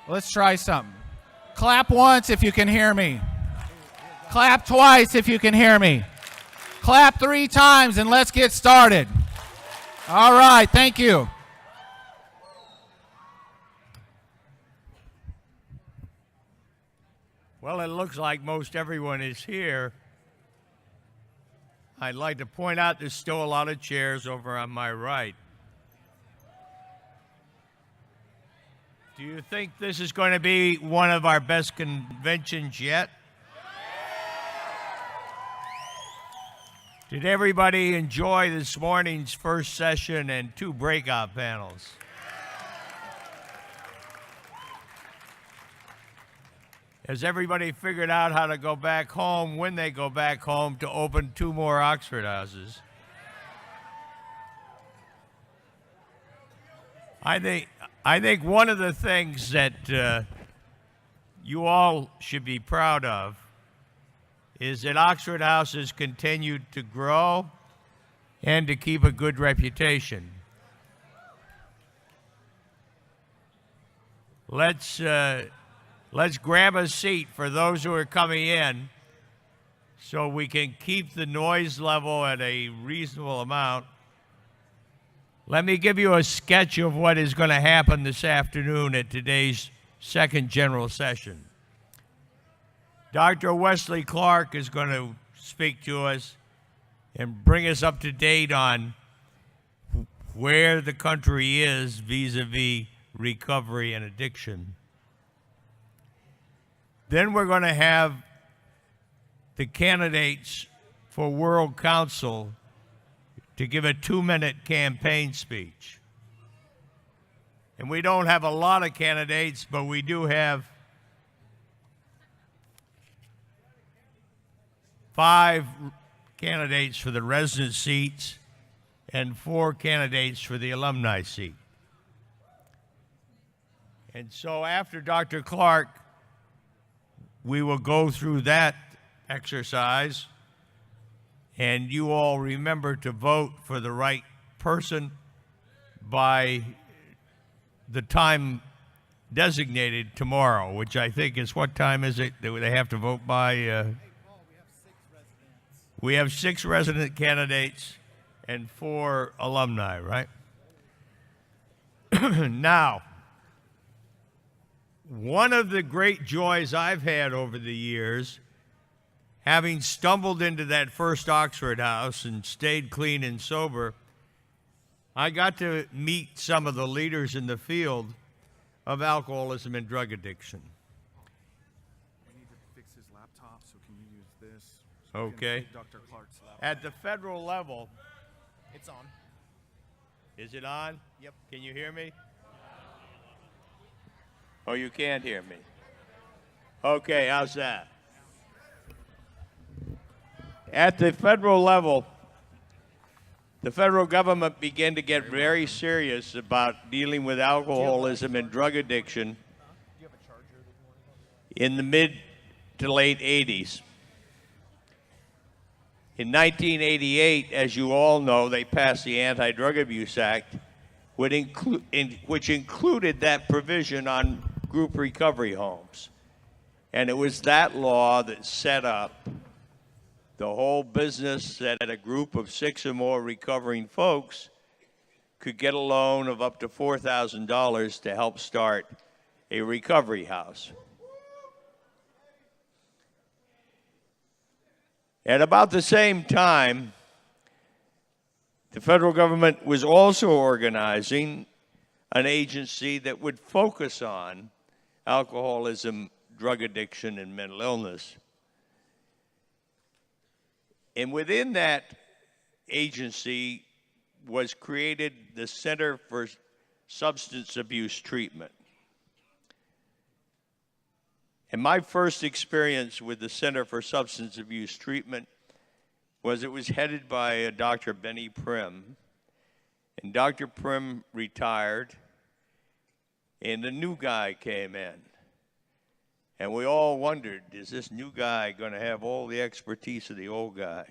Let's try something. Clap once if you can hear me. Clap twice if you can hear me. Clap 3 times and let's get started. All right, thank you. Well, it looks like most everyone is here. I'd like to point out there's still a lot of chairs over on my right. Do you think this is going to be one of our best conventions yet? Did everybody enjoy this morning's first session and 2 breakout panels? Has everybody figured out how to go back home when they go back home to open 2 more Oxford houses? I think one of the things that you all should be proud of is that Oxford House has continued to grow and to keep a good reputation. Let's grab a seat for those who are coming in so we can keep the noise level at a reasonable amount. Let me give you a sketch of what is going to happen this afternoon at today's second general session. Dr. Wesley Clark is going to speak to us and bring us up to date on where the country is vis-a-vis recovery and addiction. Then we're going to have the candidates for World Council to give a 2-minute campaign speech. And we don't have a lot of candidates, but we do have 5 candidates for the resident seats and 4 candidates for the alumni seat. And so after Dr. Clark, we will go through that exercise, and you all remember to vote for the right person by the time designated tomorrow, which I think is, what time is it that they have to vote by? We have 6 resident candidates and 4 alumni, right? Now, one of the great joys I've had over the years, having stumbled into that first Oxford House and stayed clean and sober, I got to meet some of the leaders in the field of alcoholism and drug addiction. We need to fix his laptop, so can you use this? Okay. Dr. Clark's laptop. At the federal level, It's on. is it on? Yep. Can you hear me? Oh, you can't hear me. Okay, how's that? At the federal level, the federal government began to get very serious about dealing with alcoholism and drug addiction in the mid to late 80s. In 1988, as you all know, they passed the Anti-Drug Abuse Act, which included that provision on group recovery homes. And it was that law that set up the whole business that a group of 6 or more recovering folks could get a loan of up to $4,000 to help start a recovery house. At about the same time, the federal government was also organizing an agency that would focus on alcoholism, drug addiction, and mental illness. And within that agency was created the Center for Substance Abuse Treatment. And my first experience with the Center for Substance Abuse Treatment was it was headed by Dr. Benny Prim. And Dr. Prim retired, and a new guy came in. And we all wondered, is this new guy going to have all the expertise of the old guy?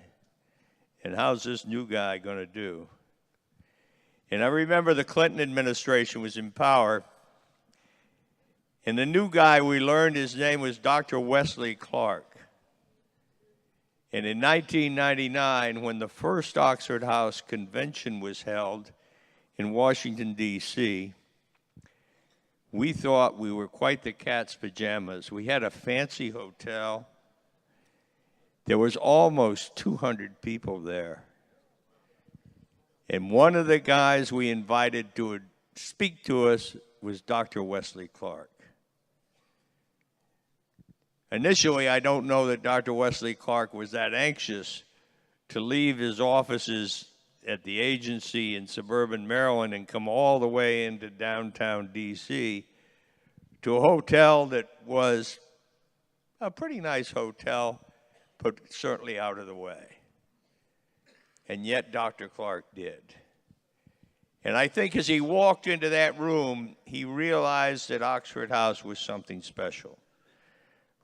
And how's this new guy going to do? And I remember the Clinton administration was in power, And the new guy, we learned his name was Dr. Wesley Clark. And in 1999, when the first Oxford House convention was held in Washington, D.C., we thought we were quite the cat's pajamas. We had a fancy hotel. There was almost 200 people there. And one of the guys we invited to speak to us was Dr. Wesley Clark. Initially, I don't know that Dr. Wesley Clark was that anxious to leave his offices at the agency in suburban Maryland and come all the way into downtown D.C. to a hotel that was a pretty nice hotel, but certainly out of the way. And yet Dr. Clark did. And I think as he walked into that room, he realized that Oxford House was something special.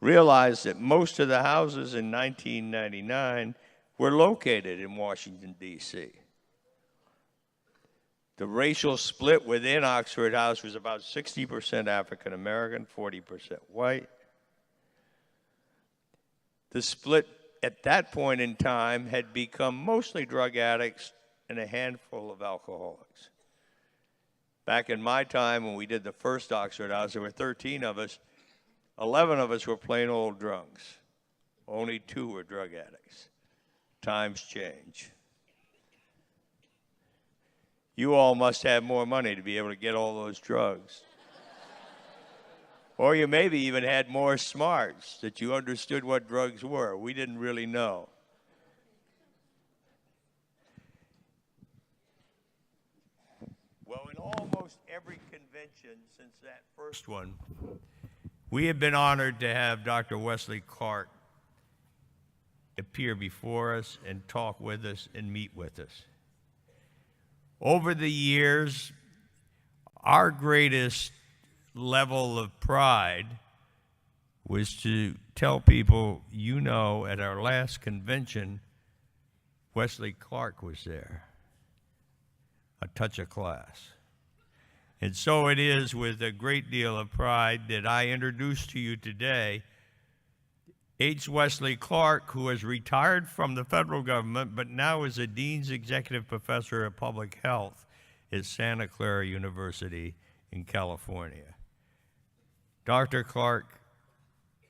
Realized that most of the houses in 1999 were located in Washington, D.C. The racial split within Oxford House was about 60% African American, 40% white. The split at that point in time had become mostly drug addicts and a handful of alcoholics. Back in my time when we did the first Oxford House, there were 13 of us. 11 of us were plain old drunks. Only 2 were drug addicts. Times change. You all must have more money to be able to get all those drugs. Or you maybe even had more smarts that you understood what drugs were. We didn't really know. Well, in almost every convention since that first one, we have been honored to have Dr. Wesley Clark appear before us and talk with us and meet with us. Over the years, our greatest level of pride was to tell people, you know, at our last convention, Wesley Clark was there. A touch of class. And so it is with a great deal of pride that I introduce to you today H. Wesley Clark, who has retired from the federal government, but now is a Dean's Executive Professor of Public Health at Santa Clara University in California. Dr. Clark,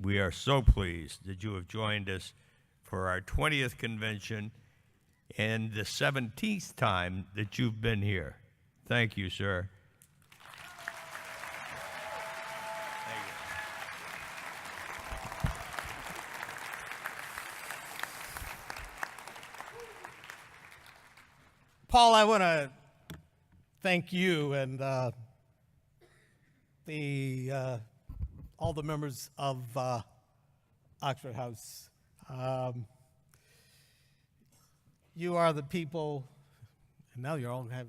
we are so pleased that you have joined us for our 20th convention and the 17th time that you've been here. Thank you, sir. Paul, I want to thank you and all the members of Oxford House. You are the people, and now you all have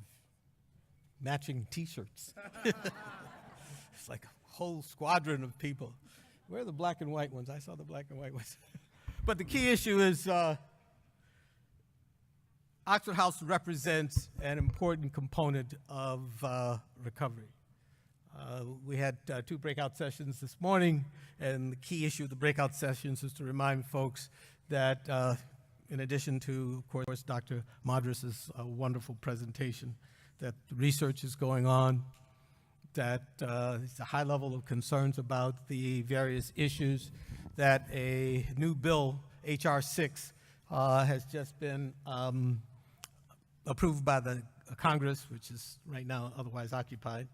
matching T-shirts. It's like a whole squadron of people. Where are the black and white ones? I saw the black and white ones. But the key issue is Oxford House represents an important component of recovery. We had 2 breakout sessions this morning, and the key issue of the breakout sessions is to remind folks that in addition to, of course, Dr. Madras' wonderful presentation, that research is going on, that there's a high level of concerns about the various issues, that a new bill, H.R. 6, has just been approved by the Congress, which is right now otherwise occupied.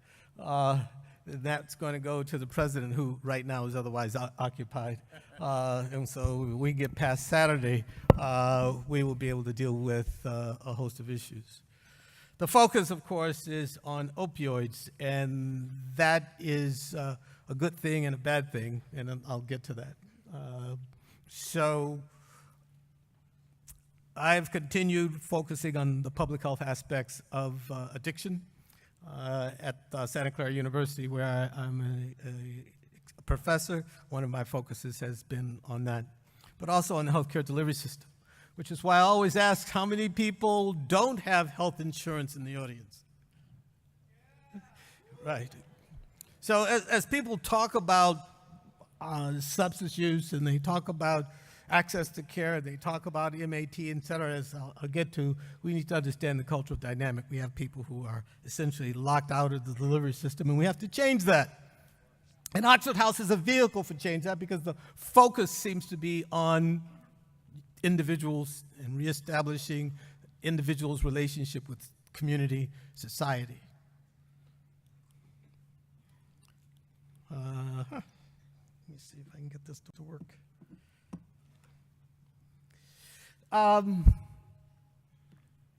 That's going to go to the president, who right now is otherwise occupied. And so when we get past Saturday, we will be able to deal with a host of issues. The focus, of course, is on opioids, and that is a good thing and a bad thing, and I'll get to that. So I've continued focusing on the public health aspects of addiction at Santa Clara University, where I'm a professor. One of my focuses has been on that, but also on the healthcare delivery system, which is why I always ask how many people don't have health insurance in the audience. Right. So as people talk about substance use and they talk about access to care, they talk about MAT, et cetera, as I'll get to, we need to understand the cultural dynamic. We have people who are essentially locked out of the delivery system, and we have to change that. And Oxford House is a vehicle for change that because the focus seems to be on individuals and reestablishing individuals' relationship with community, society. Let me see if I can get this to work.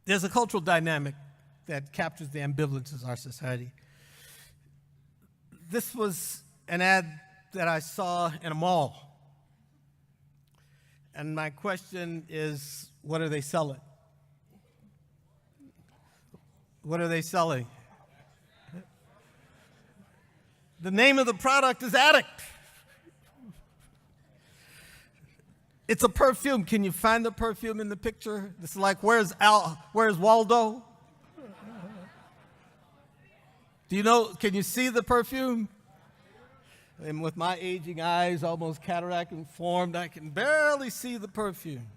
There's a cultural dynamic that captures the ambivalence of our society. This was an ad that I saw in a mall. And my question is, what are they selling? What are they selling? The name of the product is Addict. It's a perfume. Can you find the perfume in the picture? It's like, where's Waldo? Do you know, can you see the perfume? And with my aging eyes, almost cataract informed, I can barely see the perfume.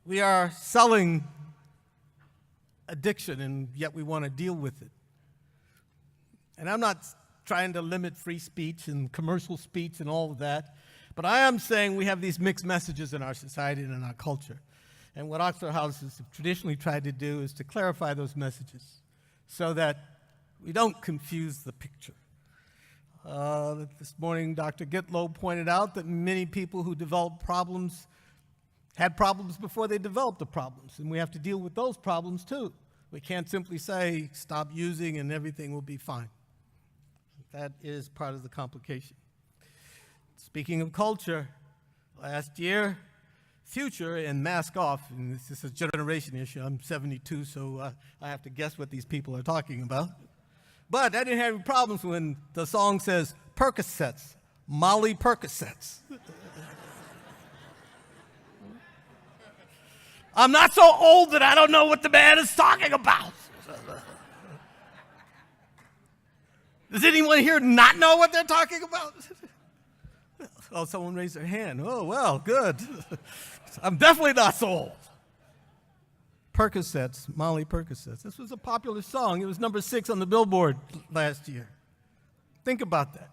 We are selling addiction, and yet we want to deal with it. And I'm not trying to limit free speech and commercial speech and all of that, but I am saying we have these mixed messages in our society and in our culture. And what Oxford House has traditionally tried to do is to clarify those messages so that we don't confuse the picture. This morning, Dr. Gitlow pointed out that many people who develop problems had problems before they developed the problems, and we have to deal with those problems too. We can't simply say, stop using and everything will be fine. That is part of the complication. Speaking of culture, last year, Future and Mask Off, and this is a generation issue. I'm 72, so I have to guess what these people are talking about. But I didn't have any problems when the song says Percocets, Molly Percocets. I'm not so old that I don't know what the man is talking about. Does anyone here not know what they're talking about? Oh, someone raised their hand. Oh, well, good. I'm definitely not so old. Percocets, Molly Percocets. This was a popular song. It was number 6 on the Billboard last year. Think about that.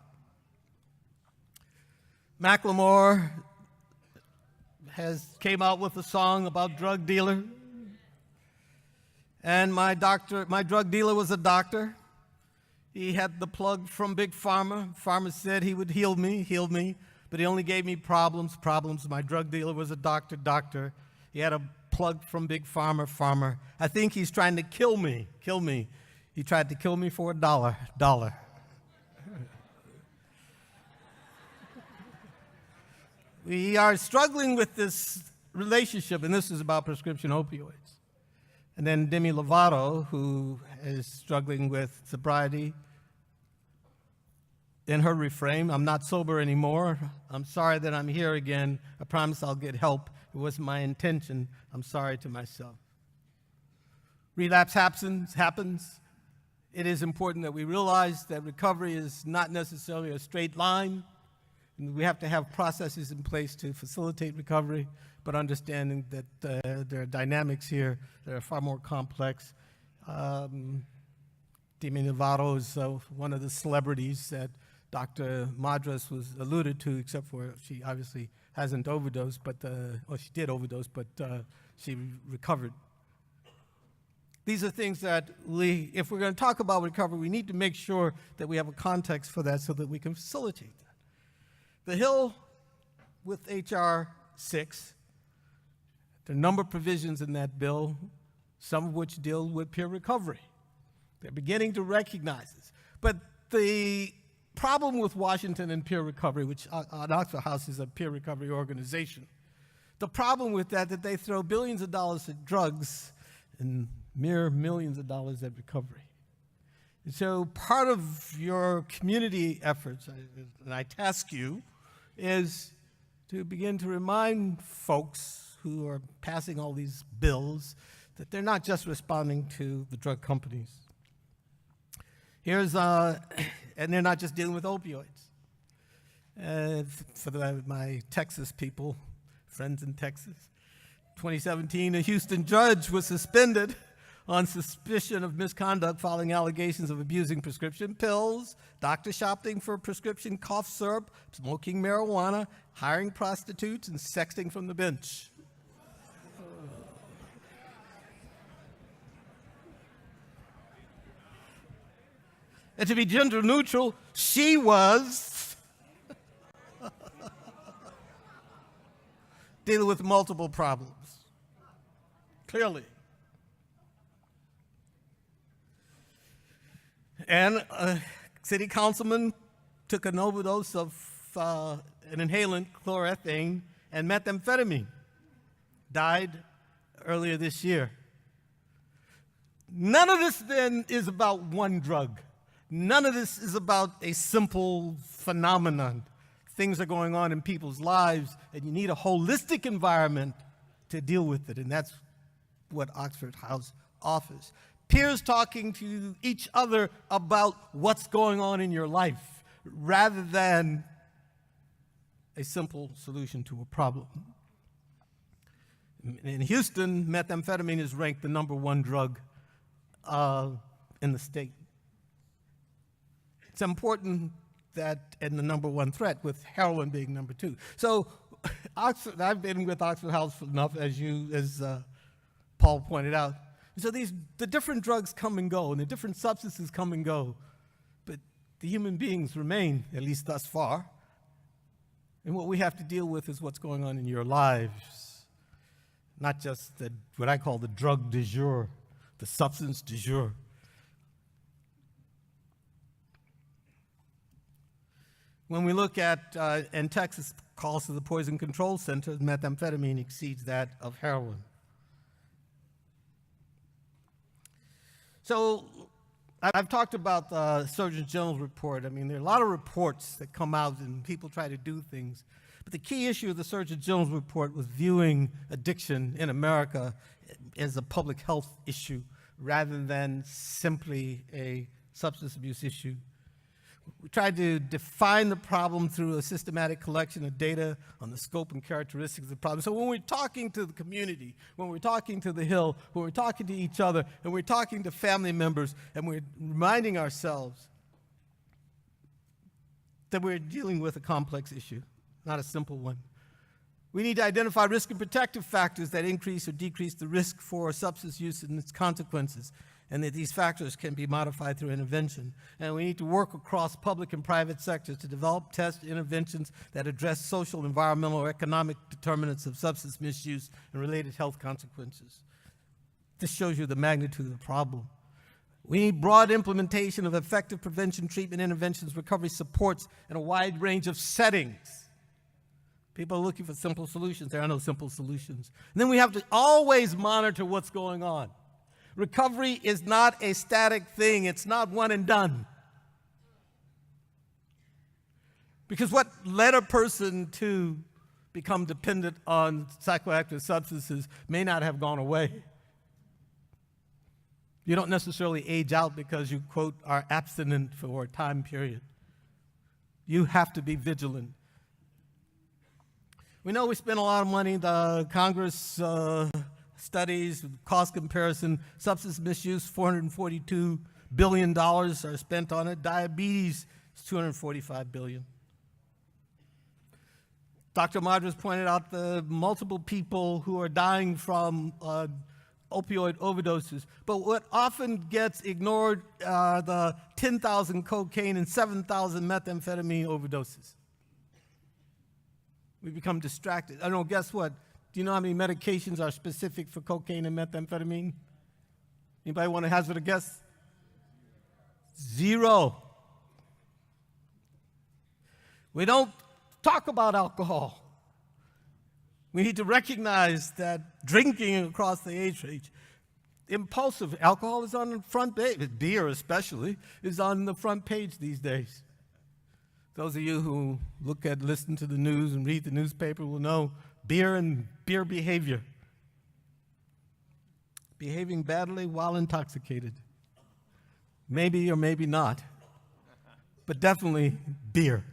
Macklemore came out with a song about drug dealer. And my drug dealer was a doctor. He had the plug from Big Pharma. Pharma said he would heal me, but he only gave me problems. My drug dealer was a doctor. He had a plug from Big Pharma. I think he's trying to kill me. He tried to kill me for $1. We are struggling with this relationship, and this is about prescription opioids. And then Demi Lovato, who is struggling with sobriety, in her refrain, I'm not sober anymore. I'm sorry that I'm here again. I promise I'll get help. It wasn't my intention. I'm sorry to myself. Relapse happens. It is important that we realize that recovery is not necessarily a straight line. And we have to have processes in place to facilitate recovery, but understanding that there are dynamics here that are far more complex. Demi Lovato is one of the celebrities that Dr. Madras was alluded to, except for she obviously hasn't overdosed, but she did overdose, but she recovered. These are things that if we're going to talk about recovery, we need to make sure that we have a context for that so that we can facilitate that. The Hill, with H.R. 6, there are a number of provisions in that bill, some of which deal with peer recovery. They're beginning to recognize this. But the problem with Washington and peer recovery, which Oxford House is a peer recovery organization, the problem with that they throw billions of dollars at drugs and mere millions of dollars at recovery. And so part of your community efforts, and I task you, is to begin to remind folks who are passing all these bills that they're not just responding to the drug companies. Here's and they're not just dealing with opioids. My Texas people, friends in Texas, 2017, a Houston judge was suspended on suspicion of misconduct following allegations of abusing prescription pills, doctor shopping for prescription cough syrup, smoking marijuana, hiring prostitutes, and sexting from the bench. And to be gender neutral, she was dealing with multiple problems, clearly. And a city councilman took an overdose of an inhalant, chlorethane, and methamphetamine. Died earlier this year. None of this then is about one drug. None of this is about a simple phenomenon. Things are going on in people's lives, and you need a holistic environment to deal with it, and that's what Oxford House offers. Peers talking to each other about what's going on in your life, rather than a simple solution to a problem. In Houston, methamphetamine is ranked the #1 drug in the state. It's important that, and the #1 threat, with heroin being #2. So, Oxford, I've been with Oxford House enough, as Paul pointed out. So the different drugs come and go, and the different substances come and go, but the human beings remain, at least thus far. And what we have to deal with is what's going on in your lives, not just what I call the drug du jour, the substance du jour. When we look at, and Texas calls to the Poison Control Center, methamphetamine exceeds that of heroin. So I've talked about the Surgeon General's report. I mean, there are a lot of reports that come out and people try to do things. But the key issue of the Surgeon General's report was viewing addiction in America as a public health issue rather than simply a substance abuse issue. We tried to define the problem through a systematic collection of data on the scope and characteristics of the problem. So when we're talking to the community, when we're talking to the Hill, when we're talking to each other, and we're talking to family members, and we're reminding ourselves that we're dealing with a complex issue, not a simple one. We need to identify risk and protective factors that increase or decrease the risk for substance use and its consequences, and that these factors can be modified through intervention. And we need to work across public and private sectors to develop test interventions that address social, environmental, or economic determinants of substance misuse and related health consequences. This shows you the magnitude of the problem. We need broad implementation of effective prevention, treatment, interventions, recovery supports in a wide range of settings. People are looking for simple solutions. There are no simple solutions. And then we have to always monitor what's going on. Recovery is not a static thing. It's not one and done. Because what led a person to become dependent on psychoactive substances may not have gone away. You don't necessarily age out because you, quote, are abstinent for a time period. You have to be vigilant. We know we spend a lot of money. The Congress studies, cost comparison, substance misuse, $442 billion are spent on it. Diabetes is $245 billion. Dr. Madras pointed out the multiple people who are dying from opioid overdoses. But what often gets ignored are the 10,000 cocaine and 7,000 methamphetamine overdoses. We become distracted. I don't know, guess what? Do you know how many medications are specific for cocaine and methamphetamine? Anybody want to hazard a guess? 0. We don't talk about alcohol. We need to recognize that drinking across the age range, impulsive alcohol is on the front page, beer especially, is on the front page these days. Those of you who listen to the news and read the newspaper will know beer and beer behavior. Behaving badly while intoxicated. Maybe or maybe not. but definitely beer.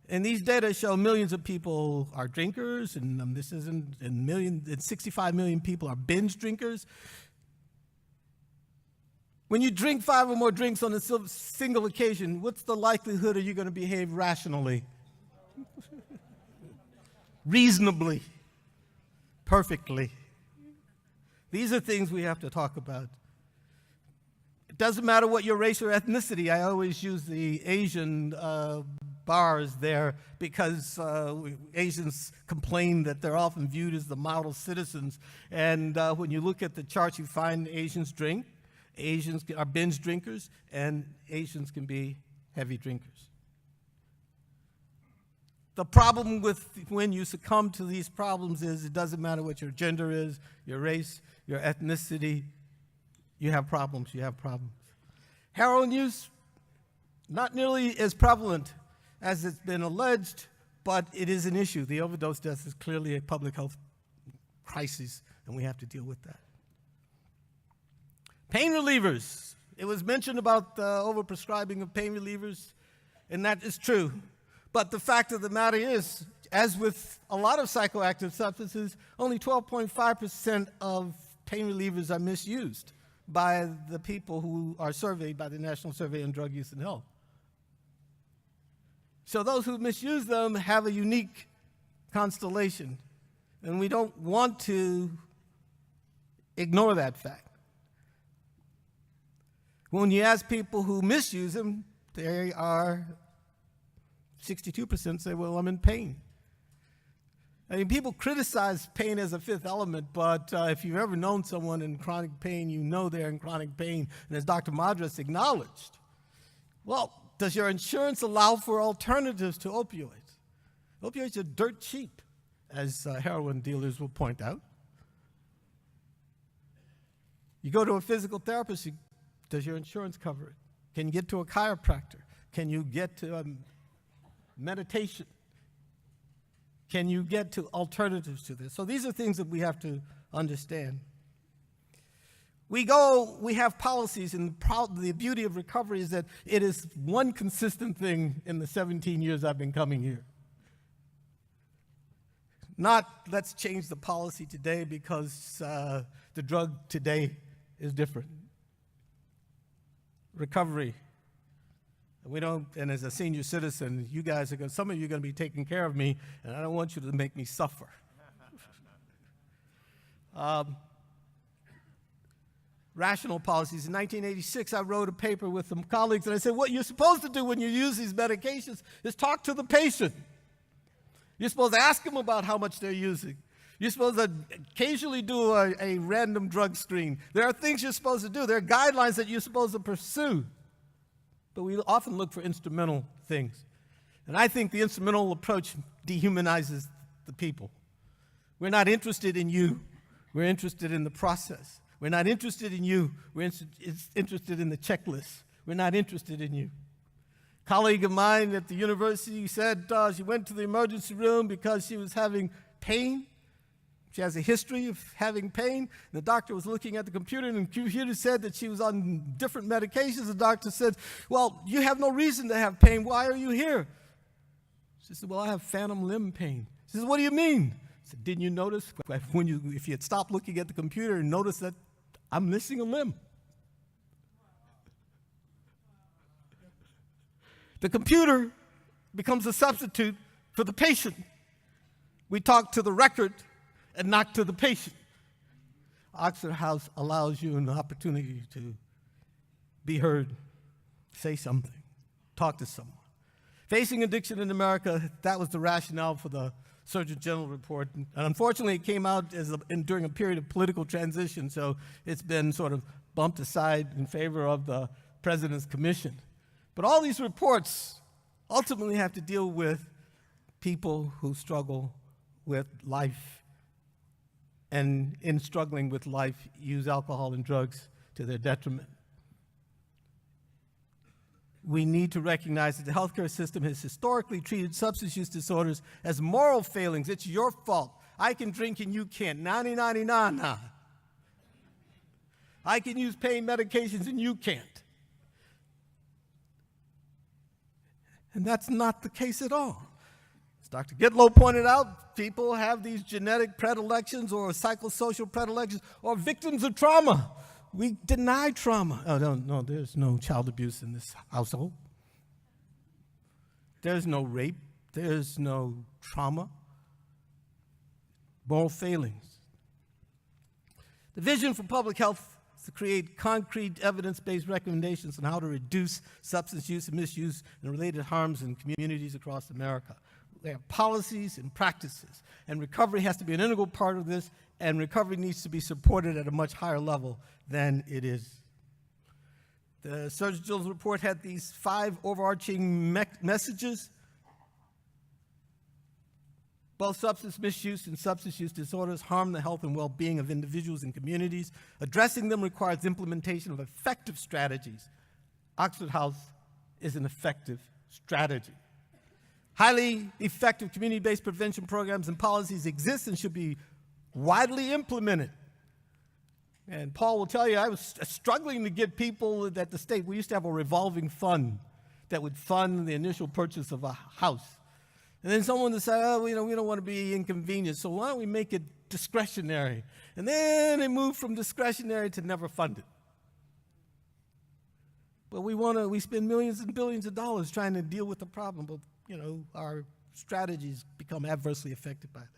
And these data show millions of people are drinkers, and this isn't, and 65 million people are binge drinkers. When you drink 5 or more drinks on a single occasion, what's the likelihood of you going to behave rationally? Reasonably. Perfectly. These are things we have to talk about. It doesn't matter what your race or ethnicity. I always use the Asian bars there because Asians complain that they're often viewed as the model citizens. And when you look at the charts, you find Asians drink, Asians are binge drinkers, and Asians can be heavy drinkers. The problem with when you succumb to these problems is it doesn't matter what your gender is, your race, your ethnicity, you have problems, you have problems. Heroin use, not nearly as prevalent as it's been alleged, but it is an issue. The overdose death is clearly a public health crisis, and we have to deal with that. Pain relievers. It was mentioned about overprescribing of pain relievers, and that is true. But the fact of the matter is, as with a lot of psychoactive substances, only 12.5% of pain relievers are misused by the people who are surveyed by the National Survey on Drug Use and Health. So those who misuse them have a unique constellation, and we don't want to ignore that fact. When you ask people who misuse them, they are 62% say, well, I'm in pain. I mean, people criticize pain as a fifth element, but if you've ever known someone in chronic pain, you know they're in chronic pain. And as Dr. Madras acknowledged, well, does your insurance allow for alternatives to opioids? Opioids are dirt cheap, as heroin dealers will point out. You go to a physical therapist, does your insurance cover it? Can you get to a chiropractor? Can you get to meditation? Can you get to alternatives to this? So these are things that we have to understand. We have policies, and the beauty of recovery is that it is one consistent thing in the 17 years I've been coming here. Not let's change the policy today because the drug today is different. Recovery. And as a senior citizen, you guys are some of you are going to be taking care of me, and I don't want you to make me suffer. Rational policies. In 1986, I wrote a paper with some colleagues, and I said, what you're supposed to do when you use these medications is talk to the patient. You're supposed to ask them about how much they're using. You're supposed to occasionally do a random drug screen. There are things you're supposed to do. There are guidelines that you're supposed to pursue. But we often look for instrumental things. And I think the instrumental approach dehumanizes the people. We're not interested in you. We're interested in the process. We're not interested in you. We're interested in the checklist. We're not interested in you. A colleague of mine at the university said she went to the emergency room because she was having pain. She has a history of having pain. The doctor was looking at the computer, and the computer said that she was on different medications. The doctor said, well, you have no reason to have pain. Why are you here? She said, well, I have phantom limb pain. She said, what do you mean? I said, didn't you notice if you had stopped looking at the computer and noticed that I'm missing a limb? The computer becomes a substitute for the patient. We talk to the record and not to the patient. Oxford House allows you an opportunity to be heard, say something, talk to someone. Facing addiction in America, that was the rationale for the Surgeon General report. And unfortunately, it came out during a period of political transition, so it's been sort of bumped aside in favor of the President's Commission. But all these reports ultimately have to deal with people who struggle with life, and in struggling with life, use alcohol and drugs to their detriment. We need to recognize that the healthcare system has historically treated substance use disorders as moral failings. It's your fault. I can drink and you can't. 99. I can use pain medications and you can't. And that's not the case at all. As Dr. Gitlow pointed out, people have these genetic predilections or psychosocial predilections or victims of trauma. We deny trauma. Oh, no, there's no child abuse in this household. There's no rape. There's no trauma. Moral failings. The vision for public health is to create concrete evidence-based recommendations on how to reduce substance use and misuse and related harms in communities across America. They have policies and practices, and recovery has to be an integral part of this, and recovery needs to be supported at a much higher level than it is. The Surgeon General's report had these 5 overarching messages. Both substance misuse and substance use disorders harm the health and well-being of individuals and communities. Addressing them requires implementation of effective strategies. Oxford House is an effective strategy. Highly effective community-based prevention programs and policies exist and should be widely implemented. And Paul will tell you, I was struggling to get people at the state. We used to have a revolving fund that would fund the initial purchase of a house. And then someone would say, oh, we don't want to be inconvenienced, so why don't we make it discretionary? And then it moved from discretionary to never funded. But we spend millions and billions of dollars trying to deal with the problem, but our strategies become adversely affected by that.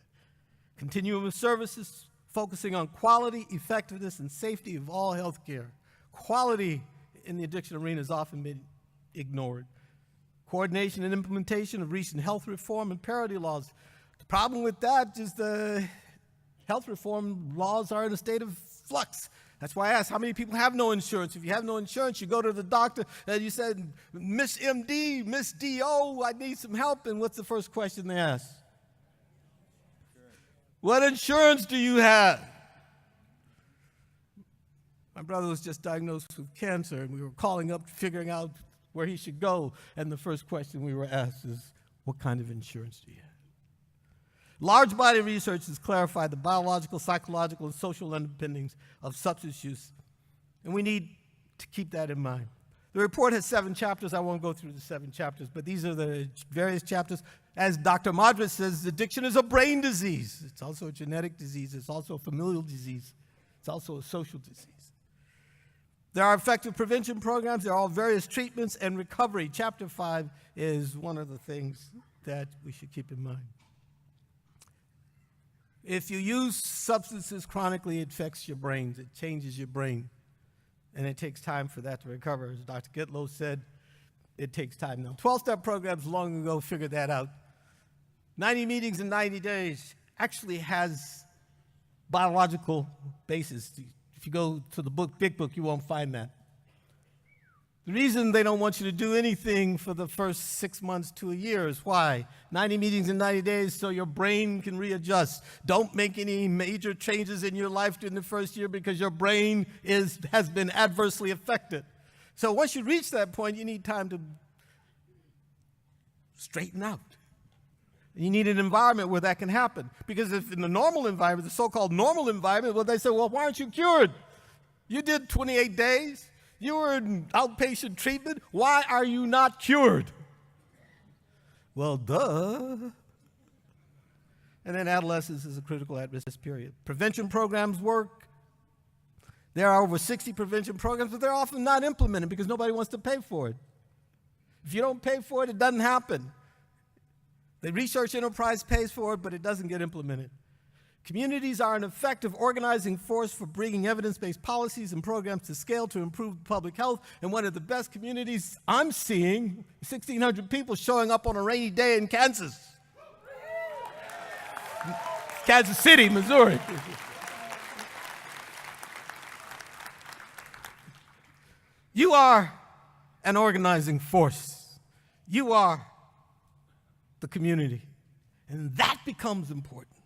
Continuum of services, focusing on quality, effectiveness, and safety of all health care. Quality in the addiction arena has often been ignored. Coordination and implementation of recent health reform and parity laws. The problem with that is the health reform laws are in a state of flux. That's why I asked, how many people have no insurance? If you have no insurance, you go to the doctor and you said, Miss MD, Miss DO, I need some help. And what's the first question they ask? What insurance do you have? My brother was just diagnosed with cancer, and we were calling up, figuring out where he should go. And the first question we were asked is, what kind of insurance do you have? Large body research has clarified the biological, psychological, and social underpinnings of substance use, and we need to keep that in mind. The report has 7 chapters. I won't go through the 7 chapters, but these are the various chapters. As Dr. Madras says, addiction is a brain disease. It's also a genetic disease. It's also a familial disease. It's also a social disease. There are effective prevention programs. There are all various treatments and recovery. Chapter 5 is one of the things that we should keep in mind. If you use substances chronically, it affects your brains. It changes your brain. And it takes time for that to recover. As Dr. Gitlow said, it takes time now. 12-step programs long ago figured that out. 90 meetings in 90 days actually has biological basis. If you go to the big book, you won't find that. The reason they don't want you to do anything for the first 6 months to a year is why? 90 meetings in 90 days so your brain can readjust. Don't make any major changes in your life during the first year because your brain has been adversely affected. So once you reach that point, you need time to straighten out. And you need an environment where that can happen. Because if in the normal environment, the so-called normal environment, well, they say, well, why aren't you cured? You did 28 days. You were in outpatient treatment. Why are you not cured? Well, duh. And then adolescence is a critical at-risk period. Prevention programs work. There are over 60 prevention programs, but they're often not implemented because nobody wants to pay for it. If you don't pay for it, it doesn't happen. The research enterprise pays for it, but it doesn't get implemented. Communities are an effective organizing force for bringing evidence-based policies and programs to scale to improve public health. And one of the best communities I'm seeing, 1,600 people showing up on a rainy day in Kansas. Kansas City, Missouri. You are an organizing force. You are the community. And that becomes important.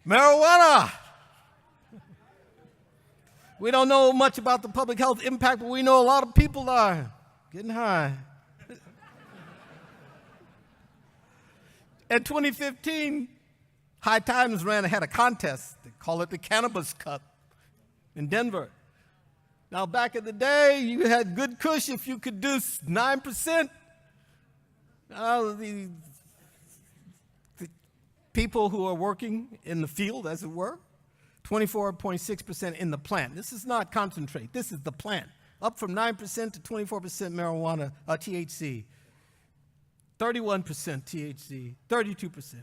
Marijuana. We don't know much about the public health impact, but we know a lot of people are getting high. In 2015, High Times had a contest. They call it the Cannabis Cup in Denver. Now, back in the day, you had good kush if you could do 9%. The people who are working in the field, as it were, 24.6% in the plant. This is not concentrate. This is the plant. Up from 9% to 24% marijuana, THC. 31% THC, 32%.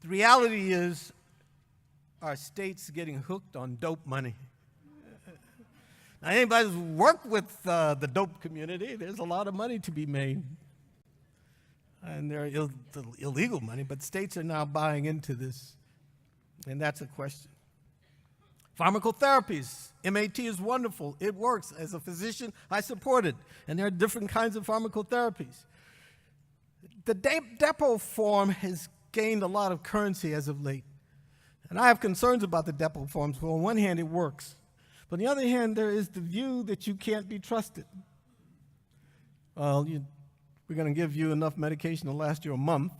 The reality is our state's getting hooked on dope money. Now, anybody who's worked with the dope community, there's a lot of money to be made. And they're illegal money, but states are now buying into this. And that's a question. Pharmacotherapies. MAT is wonderful. It works. As a physician, I support it. And there are different kinds of pharmacotherapies. The depot form has gained a lot of currency as of late. And I have concerns about the depot forms. Well, on one hand, it works. But on the other hand, there is the view that you can't be trusted. Well, we're going to give you enough medication to last you a month,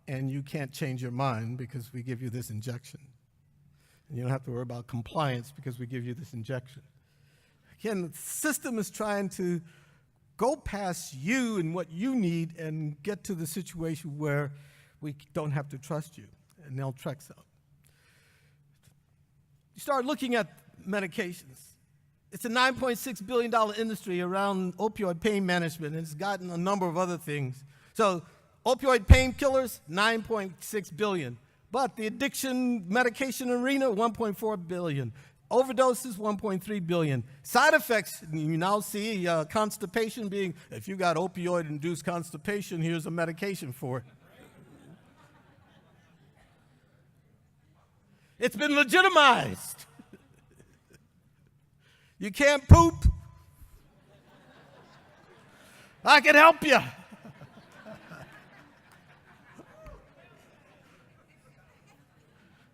and you can't change your mind because we give you this injection. And you don't have to worry about compliance because we give you this injection. Again, the system is trying to go past you and what you need and get to the situation where we don't have to trust you, and naltrexone. You start looking at medications. It's a $9.6 billion industry around opioid pain management, and it's gotten a number of other things. So opioid painkillers, $9.6 billion. But the addiction medication arena, $1.4 billion. Overdoses, $1.3 billion. Side effects, you now see constipation being, if you got opioid-induced constipation, here's a medication for it. It's been legitimized. You can't poop. I can help you.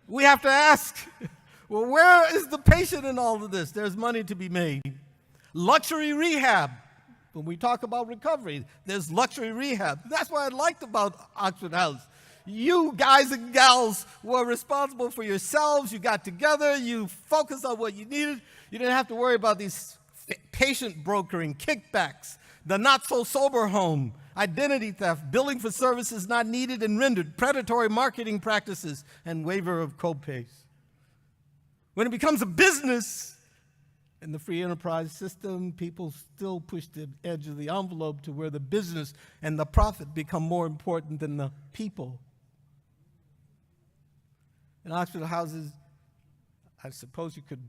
We have to ask, well, where is the patient in all of this? There's money to be made. Luxury rehab. When we talk about recovery, there's luxury rehab. That's what I liked about Oxford House. You guys and gals were responsible for yourselves. You got together. You focused on what you needed. You didn't have to worry about these patient brokering, kickbacks, the not-so-sober home, identity theft, billing for services not needed and rendered, predatory marketing practices, and waiver of copays. When it becomes a business in the free enterprise system, people still push the edge of the envelope to where the business and the profit become more important than the people. In Oxford Houses, I suppose you could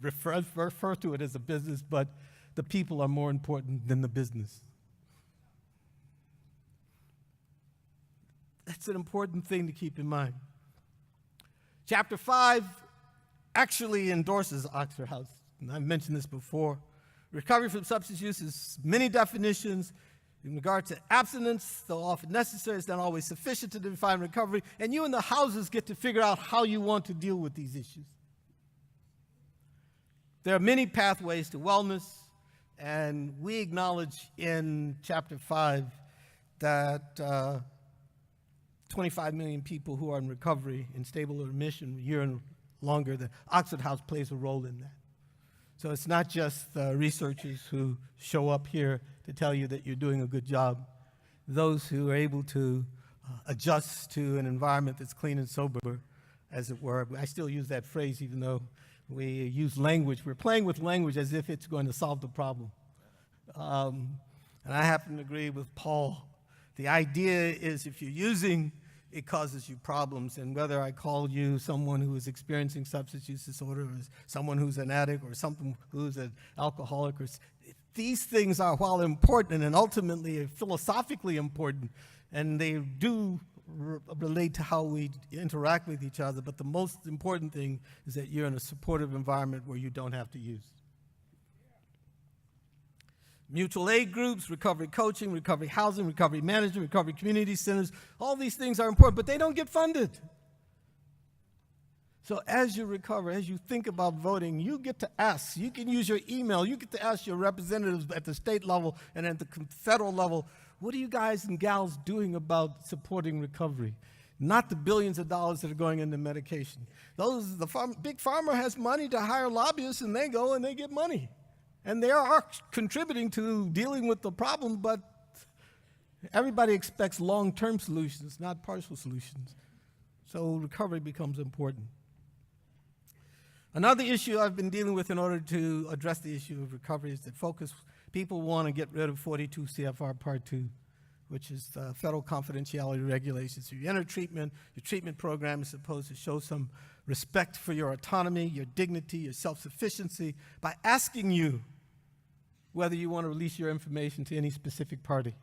refer to it as a business, but the people are more important than the business. That's an important thing to keep in mind. Chapter 5 actually endorses Oxford House, and I've mentioned this before. Recovery from substance use has many definitions. In regard to abstinence, though often necessary, it's not always sufficient to define recovery, and you in the houses get to figure out how you want to deal with these issues. There are many pathways to wellness, and we acknowledge in Chapter 5 that 25 million people who are in recovery in stable remission a year and longer, that Oxford House plays a role in that. So it's not just researchers who show up here to tell you that you're doing a good job. Those who are able to adjust to an environment that's clean and sober, as it were. I still use that phrase even though we use language. We're playing with language as if it's going to solve the problem. And I happen to agree with Paul. The idea is if you're using, it causes you problems. And whether I call you someone who is experiencing substance use disorder, or someone who's an addict, or someone who's an alcoholic, or these things are, while important and ultimately philosophically important, and they do relate to how we interact with each other, but the most important thing is that you're in a supportive environment where you don't have to use. Mutual aid groups, recovery coaching, recovery housing, recovery management, recovery community centers, all these things are important, but they don't get funded. So as you recover, as you think about voting, you get to ask. You can use your email. You get to ask your representatives at the state level and at the federal level, what are you guys and gals doing about supporting recovery? Not the billions of dollars that are going into medication. Big Pharma has money to hire lobbyists, and they go and they get money. And they are contributing to dealing with the problem, but Everybody expects long-term solutions, not partial solutions. So recovery becomes important. Another issue I've been dealing with in order to address the issue of recovery is that people want to get rid of 42 CFR Part 2, which is federal confidentiality regulations. So you enter treatment, your treatment program is supposed to show some respect for your autonomy, your dignity, your self-sufficiency by asking you whether you want to release your information to any specific party.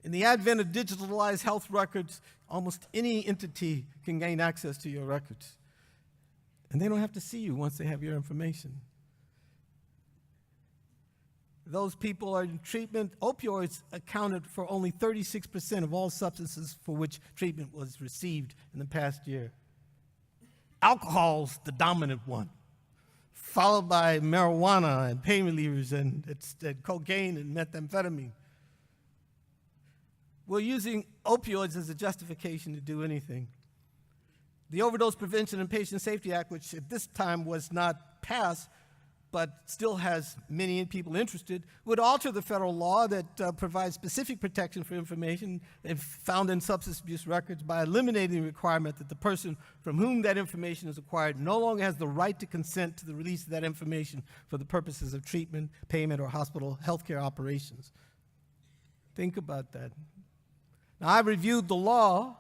In the advent of digitalized health records, almost any entity can gain access to your records. And they don't have to see you once they have your information. Those people are in treatment. Opioids accounted for only 36% of all substances for which treatment was received in the past year. Alcohol's the dominant one, followed by marijuana and pain relievers and cocaine and methamphetamine. We're using opioids as a justification to do anything. The Overdose Prevention and Patient Safety Act, which at this time was not passed, but still has many people interested, would alter the federal law that provides specific protection for information found in substance abuse records by eliminating the requirement that the person from whom that information is acquired no longer has the right to consent to the release of that information for the purposes of treatment, payment, or hospital healthcare operations. Think about that. Now, I reviewed the law.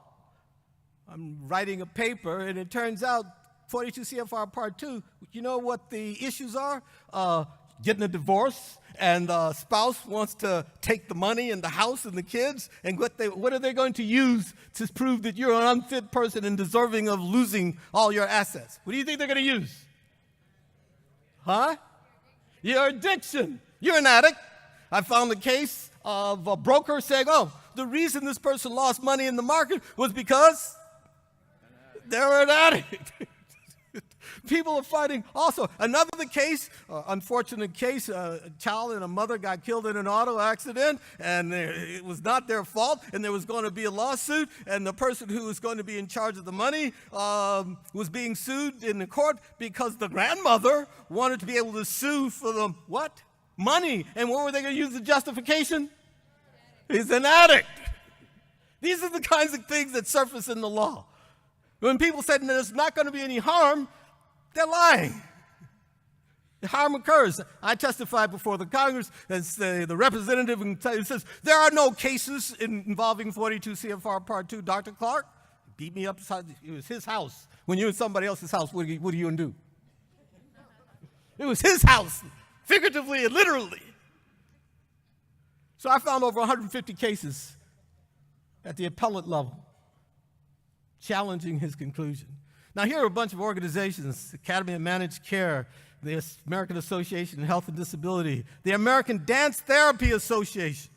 I'm writing a paper, and it turns out 42 CFR Part 2, you know what the issues are? Getting a divorce, and the spouse wants to take the money and the house and the kids, and what are they going to use to prove that you're an unfit person and deserving of losing all your assets? What do you think they're going to use? Huh? Your addiction. You're an addict. I found the case of a broker saying, oh, the reason this person lost money in the market was because they're an addict. People are fighting. Also, another case, unfortunate case, a child and a mother got killed in an auto accident, and it was not their fault, and there was going to be a lawsuit, and the person who was going to be in charge of the money was being sued in the court because the grandmother wanted to be able to sue for the what? Money. And what were they going to use the justification? He's an addict. These are the kinds of things that surface in the law. When people say there's not going to be any harm, they're lying. The harm occurs. I testified before the Congress as the representative who says, there are no cases involving 42 CFR Part 2. Dr. Clark beat me up. It was his house. When you're in somebody else's house, what are you going to do? It was his house, figuratively and literally. So I found over 150 cases at the appellate level challenging his conclusion. Now, here are a bunch of organizations: Academy of Managed Care, the American Association of Health and Disability, the American Dance Therapy Association.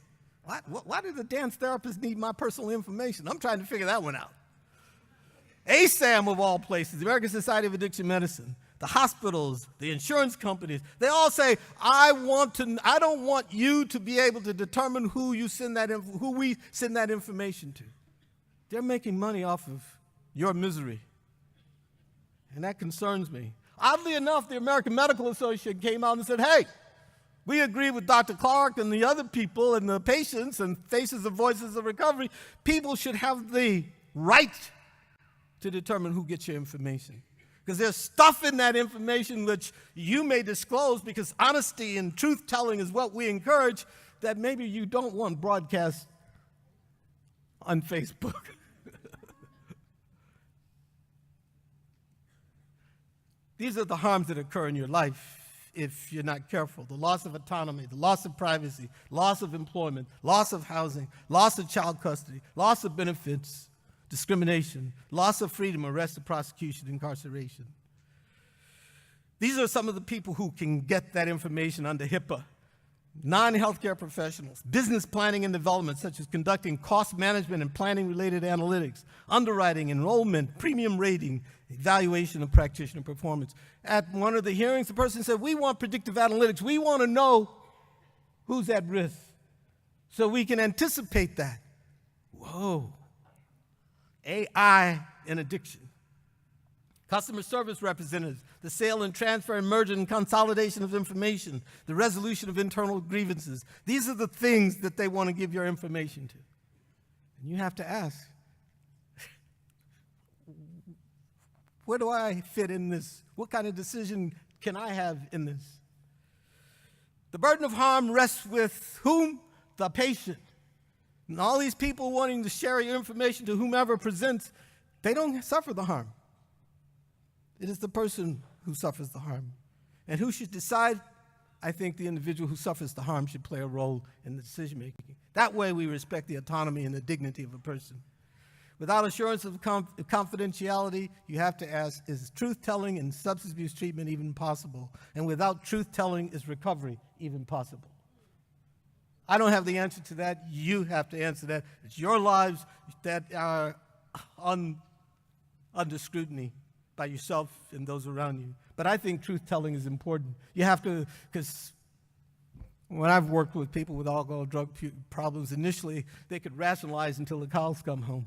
Why do the dance therapists need my personal information? I'm trying to figure that one out. ASAM, of all places, the American Society of Addiction Medicine, the hospitals, the insurance companies, they all say, I don't want you to be able to determine who we send that information to. They're making money off of your misery. And that concerns me. Oddly enough, the American Medical Association came out and said, hey, we agree with Dr. Clark and the other people and the patients and faces and voices of recovery. People should have the right to determine who gets your information. Because there's stuff in that information which you may disclose, because honesty and truth-telling is what we encourage, that maybe you don't want broadcast on Facebook. These are the harms that occur in your life if you're not careful. The loss of autonomy, the loss of privacy, loss of employment, loss of housing, loss of child custody, loss of benefits, discrimination, loss of freedom, arrest, prosecution, incarceration. These are some of the people who can get that information under HIPAA. Non-healthcare professionals, business planning and development, such as conducting cost management and planning-related analytics, underwriting, enrollment, premium rating, evaluation of practitioner performance. At one of the hearings, the person said, we want predictive analytics. We want to know who's at risk so we can anticipate that. Whoa. AI and addiction. Customer service representatives, the sale and transfer and merger and consolidation of information, the resolution of internal grievances. These are the things that they want to give your information to. And you have to ask, where do I fit in this? What kind of decision can I have in this? The burden of harm rests with whom? The patient. And all these people wanting to share your information to whomever presents, they don't suffer the harm. It is the person who suffers the harm. And who should decide? I think the individual who suffers the harm should play a role in the decision making. That way we respect the autonomy and the dignity of a person. Without assurance of confidentiality, you have to ask, is truth-telling and substance abuse treatment even possible? And without truth-telling, is recovery even possible? I don't have the answer to that. You have to answer that. It's your lives that are under scrutiny by yourself and those around you. But I think truth-telling is important. You have to, because when I've worked with people with alcohol, drug problems, initially they could rationalize until the cows come home.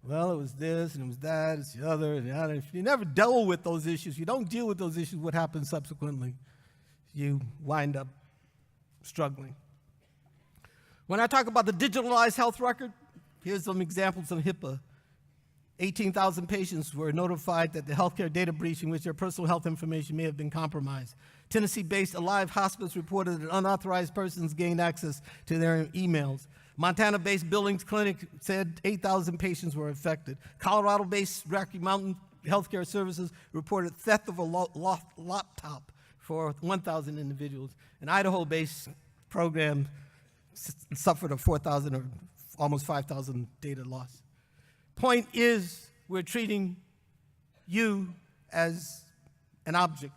Well, it was this, and it was that, it's the other, and the other. If you never deal with those issues, you don't deal with those issues, what happens subsequently? You wind up struggling. When I talk about the digitalized health record, here's some examples of HIPAA. 18,000 patients were notified that the healthcare data breach in which their personal health information may have been compromised. Tennessee-based Alive Hospice reported that unauthorized persons gained access to their emails. Montana-based Billings Clinic said 8,000 patients were affected. Colorado-based Rocky Mountain Healthcare Services reported theft of a laptop for 1,000 individuals. An Idaho-based program suffered a 4,000 or almost 5,000 data loss. Point is, we're treating you as an object,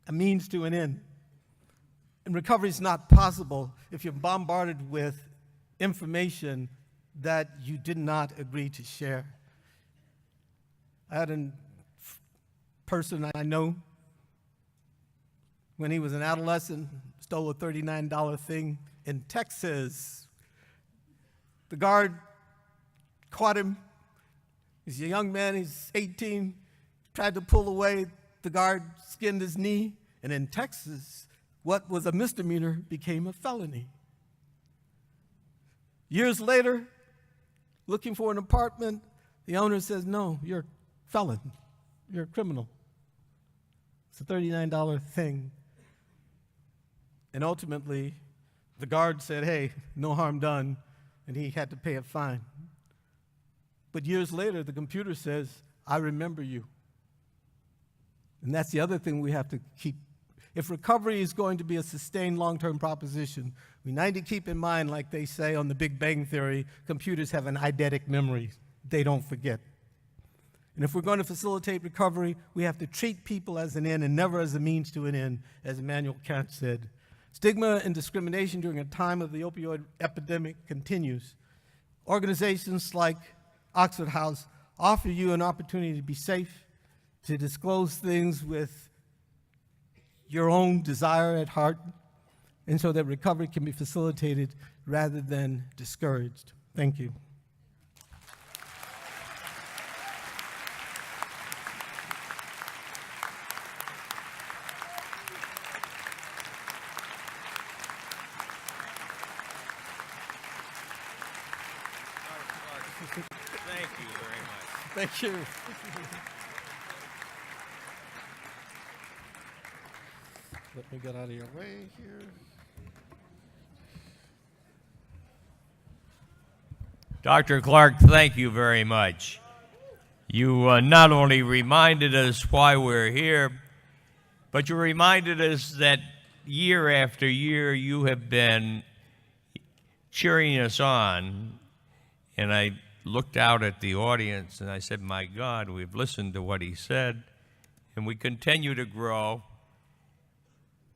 a means to an end. And recovery is not possible if you're bombarded with information that you did not agree to share. I had a person I know, when he was an adolescent, stole a $39 thing in Texas. The guard caught him. He's a young man, he's 18, tried to pull away. The guard skinned his knee. And in Texas, what was a misdemeanor became a felony. Years later, looking for an apartment, the owner says, no, you're a felon. You're a criminal. It's a $39 thing. And ultimately, the guard said, hey, no harm done. And he had to pay a fine. But years later, the computer says, I remember you. And that's the other thing we have to keep. If recovery is going to be a sustained long-term proposition, we need to keep in mind, like they say on the Big Bang Theory, computers have an eidetic memory. They don't forget. And if we're going to facilitate recovery, we have to treat people as an end and never as a means to an end, as Immanuel Kant said. Stigma and discrimination during a time of the opioid epidemic continues. Organizations like Oxford House offer you an opportunity to be safe, to disclose things with your own desire at heart, and so that recovery can be facilitated rather than discouraged. Thank you. Thank you very much. Thank you. Let me get out of your way here. Dr. Clark, thank you very much. You not only reminded us why we're here, but you reminded us that year after year you have been cheering us on. And I looked out at the audience and I said, my God, we've listened to what he said, and we continue to grow.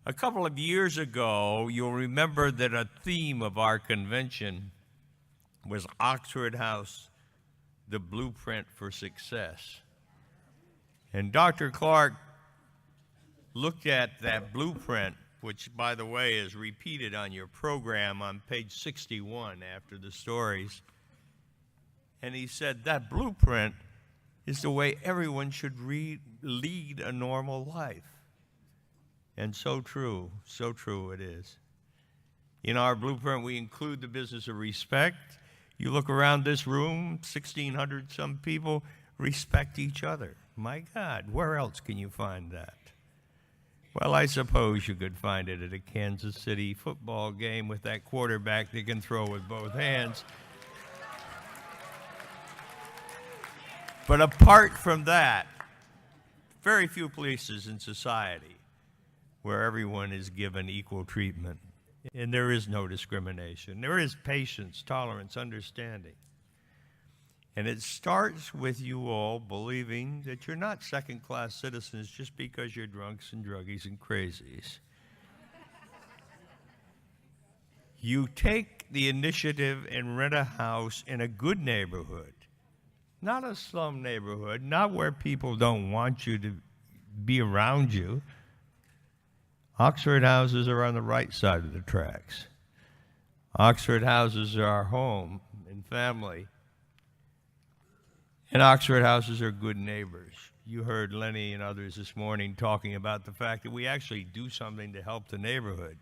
A couple of years ago, you'll remember that a theme of our convention was Oxford House, the blueprint for success. And Dr. Clark looked at that blueprint, which, by the way, is repeated on your program on page 61 after the stories. And he said, that blueprint is the way everyone should lead a normal life. And so true it is. In our blueprint, we include the business of respect. You look around this room, 1,600 some people respect each other. My God, where else can you find that? Well, I suppose you could find it at a Kansas City football game with that quarterback that can throw with both hands. But apart from that, very few places in society where everyone is given equal treatment. And there is no discrimination. There is patience, tolerance, understanding. And it starts with you all believing that you're not second-class citizens just because you're drunks and druggies and crazies. You take the initiative and rent a house in a good neighborhood, not a slum neighborhood, not where people don't want you to be around you. Oxford houses are on the right side of the tracks. Oxford houses are our home and family. And Oxford houses are good neighbors. You heard Lenny and others this morning talking about the fact that we actually do something to help the neighborhood.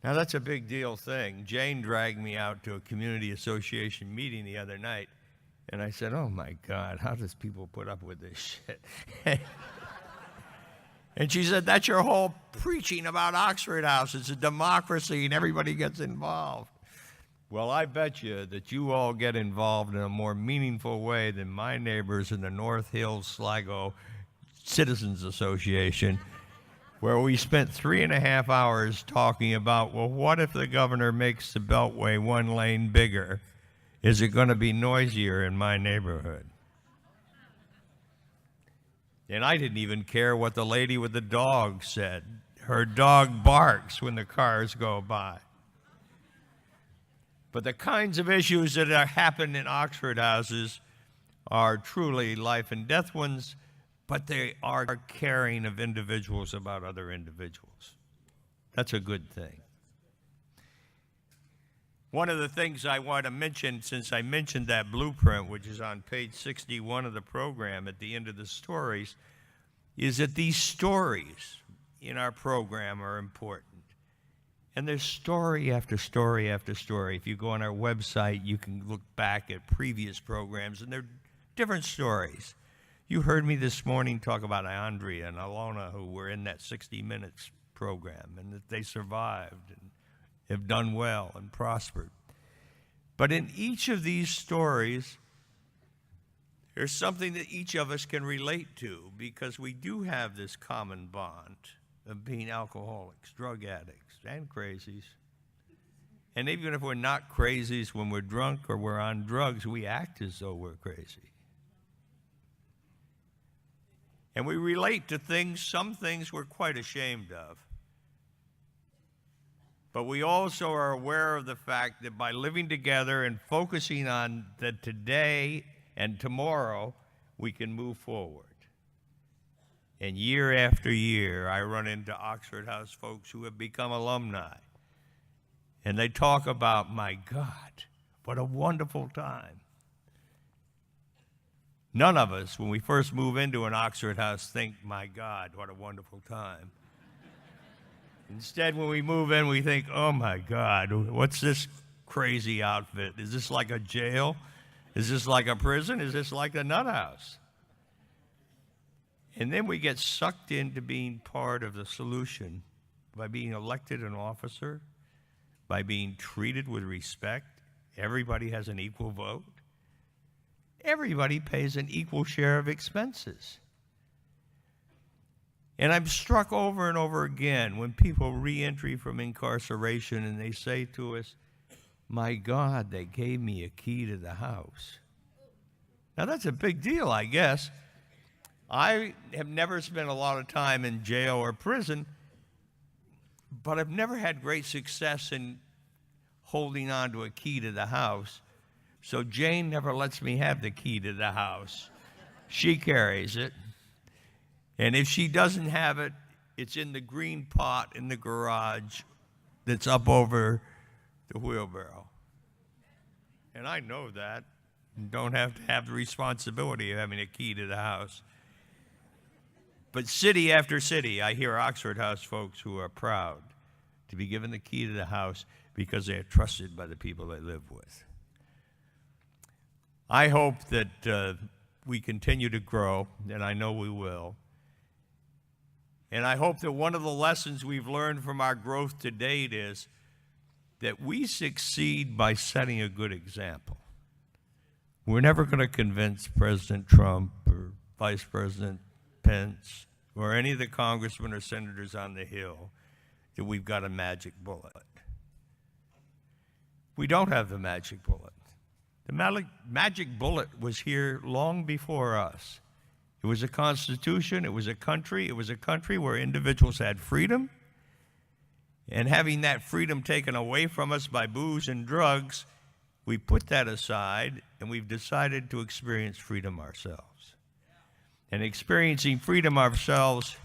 Now, that's a big deal thing. Jane dragged me out to a community association meeting the other night, and I said, oh my God, how does people put up with this shit? And she said, that's your whole preaching about Oxford House. It's a democracy and everybody gets involved. Well, I bet you that you all get involved in a more meaningful way than my neighbors in the North Hills Sligo Citizens Association, where we spent 3.5 hours talking about, well, what if the governor makes the Beltway 1 lane bigger? Is it going to be noisier in my neighborhood? And I didn't even care what the lady with the dog said. Her dog barks when the cars go by. But the kinds of issues that happen in Oxford houses are truly life and death ones, but they are caring of individuals about other individuals. That's a good thing. One of the things I want to mention, since I mentioned that blueprint, which is on page 61 of the program at the end of the stories, is that these stories in our program are important. And there's story after story after story. If you go on our website, you can look back at previous programs, and they're different stories. You heard me this morning talk about Andrea and Alona, who were in that 60 Minutes program, and that they survived and have done well and prospered. But in each of these stories, there's something that each of us can relate to, because we do have this common bond of being alcoholics, drug addicts, and crazies. And even if we're not crazies when we're drunk or we're on drugs, we act as though we're crazy. And we relate to things, some things we're quite ashamed of. But we also are aware of the fact that by living together and focusing on the today and tomorrow, we can move forward. And year after year, I run into Oxford House folks who have become alumni. And they talk about, my God, what a wonderful time. None of us, when we first move into an Oxford House, think, my God, what a wonderful time. Instead, when we move in, we think, oh my God, what's this crazy outfit? Is this like a jail? Is this like a prison? Is this like a nut house? And then we get sucked into being part of the solution by being elected an officer, by being treated with respect. Everybody has an equal vote. Everybody pays an equal share of expenses. And I'm struck over and over again when people re-entry from incarceration and they say to us, my God, they gave me a key to the house. Now that's a big deal, I guess. I have never spent a lot of time in jail or prison, but I've never had great success in holding on to a key to the house. So Jane never lets me have the key to the house. She carries it. And if she doesn't have it, it's in the green pot in the garage that's up over the wheelbarrow. And I know that. and don't have to have the responsibility of having a key to the house. But city after city, I hear Oxford House folks who are proud to be given the key to the house because they are trusted by the people they live with. I hope that we continue to grow, and I know we will. And I hope that one of the lessons we've learned from our growth to date is that we succeed by setting a good example. We're never going to convince President Trump or Vice President Pence or any of the congressmen or senators on the Hill that we've got a magic bullet. We don't have the magic bullet. The magic bullet was here long before us. It was a constitution, it was a country where individuals had freedom, and having that freedom taken away from us by booze and drugs, we put that aside and we've decided to experience freedom ourselves. And experiencing freedom ourselves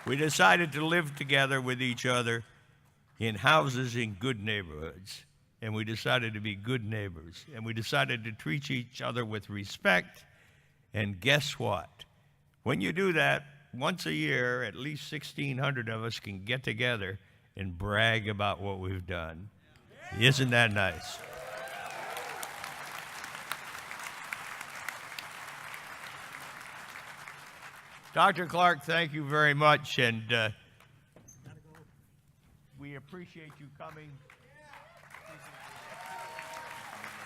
we decided to live together with each other in houses in good neighborhoods. And we decided to be good neighbors. And we decided to treat each other with respect. And guess what? When you do that, once a year, at least 1,600 of us can get together and brag about what we've done. Isn't that nice? Dr. Clark, thank you very much, and we appreciate you coming.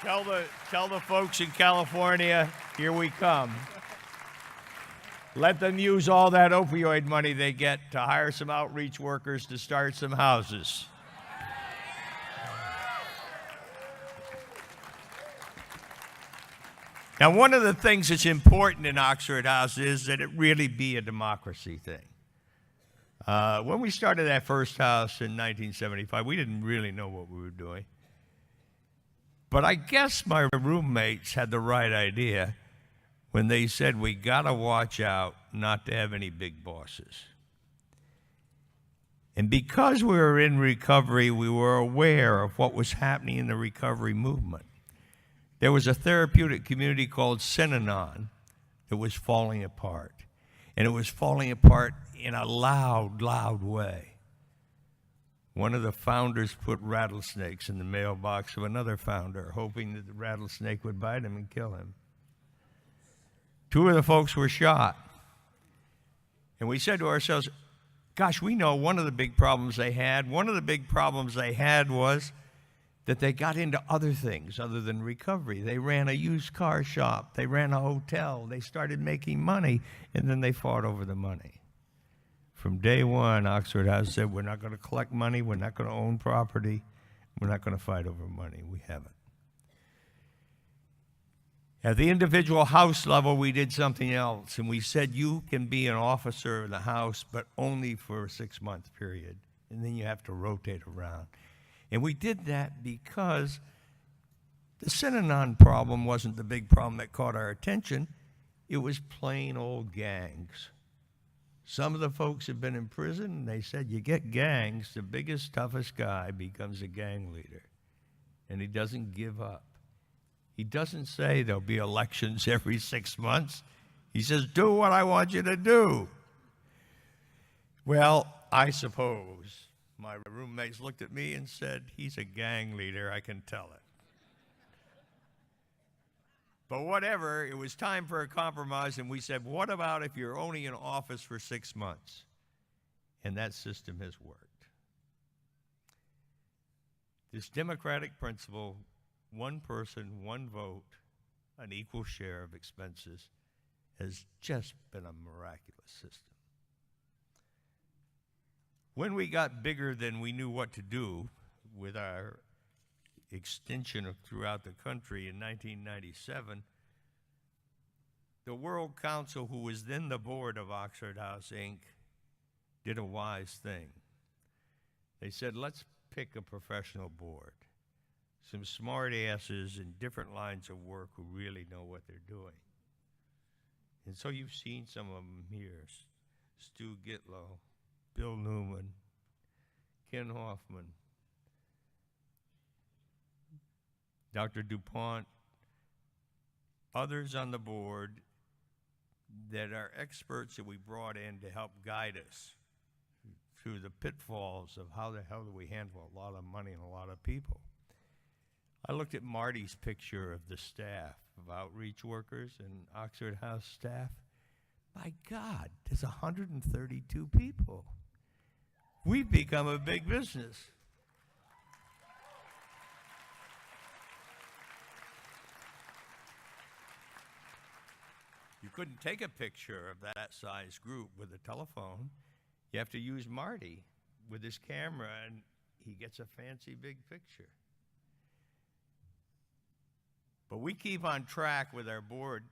Tell the folks in California, here we come. Let them use all that opioid money they get to hire some outreach workers to start some houses. Now, one of the things that's important in Oxford House is that it really be a democracy thing. When we started that first house in 1975, we didn't really know what we were doing. But I guess my roommates had the right idea when they said we got to watch out not to have any big bosses. And because we were in recovery, we were aware of what was happening in the recovery movement. There was a therapeutic community called Synanon that was falling apart. And it was falling apart in a loud, loud way. One of the founders put rattlesnakes in the mailbox of another founder, hoping that the rattlesnake would bite him and kill him. 2 of the folks were shot. And we said to ourselves, gosh, we know one of the big problems they had. One of the big problems they had was that they got into other things other than recovery. They ran a used car shop. They ran a hotel. They started making money, and then they fought over the money. From day one, Oxford House said, we're not going to collect money. We're not going to own property. We're not going to fight over money. We haven't. At the individual house level, we did something else, and we said you can be an officer of the house, but only for a 6-month period, and then you have to rotate around. And we did that because the Synanon problem wasn't the big problem that caught our attention. It was plain old gangs. Some of the folks have been in prison, and they said, you get gangs, the biggest, toughest guy becomes a gang leader, and he doesn't give up. He doesn't say there'll be elections every 6 months. He says, do what I want you to do. Well, I suppose my roommates looked at me and said, he's a gang leader, I can tell it. But whatever, it was time for a compromise, and we said, what about if you're only in office for 6 months? And that system has worked. This democratic principle, one person, one vote, an equal share of expenses, has just been a miraculous system. When we got bigger than we knew what to do with our extension throughout the country in 1997, the World Council, who was then the board of Oxford House, Inc., did a wise thing. They said, let's pick a professional board, some smart asses in different lines of work who really know what they're doing. And so you've seen some of them here. Stu Gitlow, Bill Newman, Ken Hoffman, Dr. DuPont, others on the board that are experts that we brought in to help guide us through the pitfalls of how the hell do we handle a lot of money and a lot of people. I looked at Marty's picture of the staff, of outreach workers and Oxford House staff. My God, there's 132 people. We've become a big business. You couldn't take a picture of that size group with a telephone. You have to use Marty with his camera, and he gets a fancy big picture. But we keep on track with our board.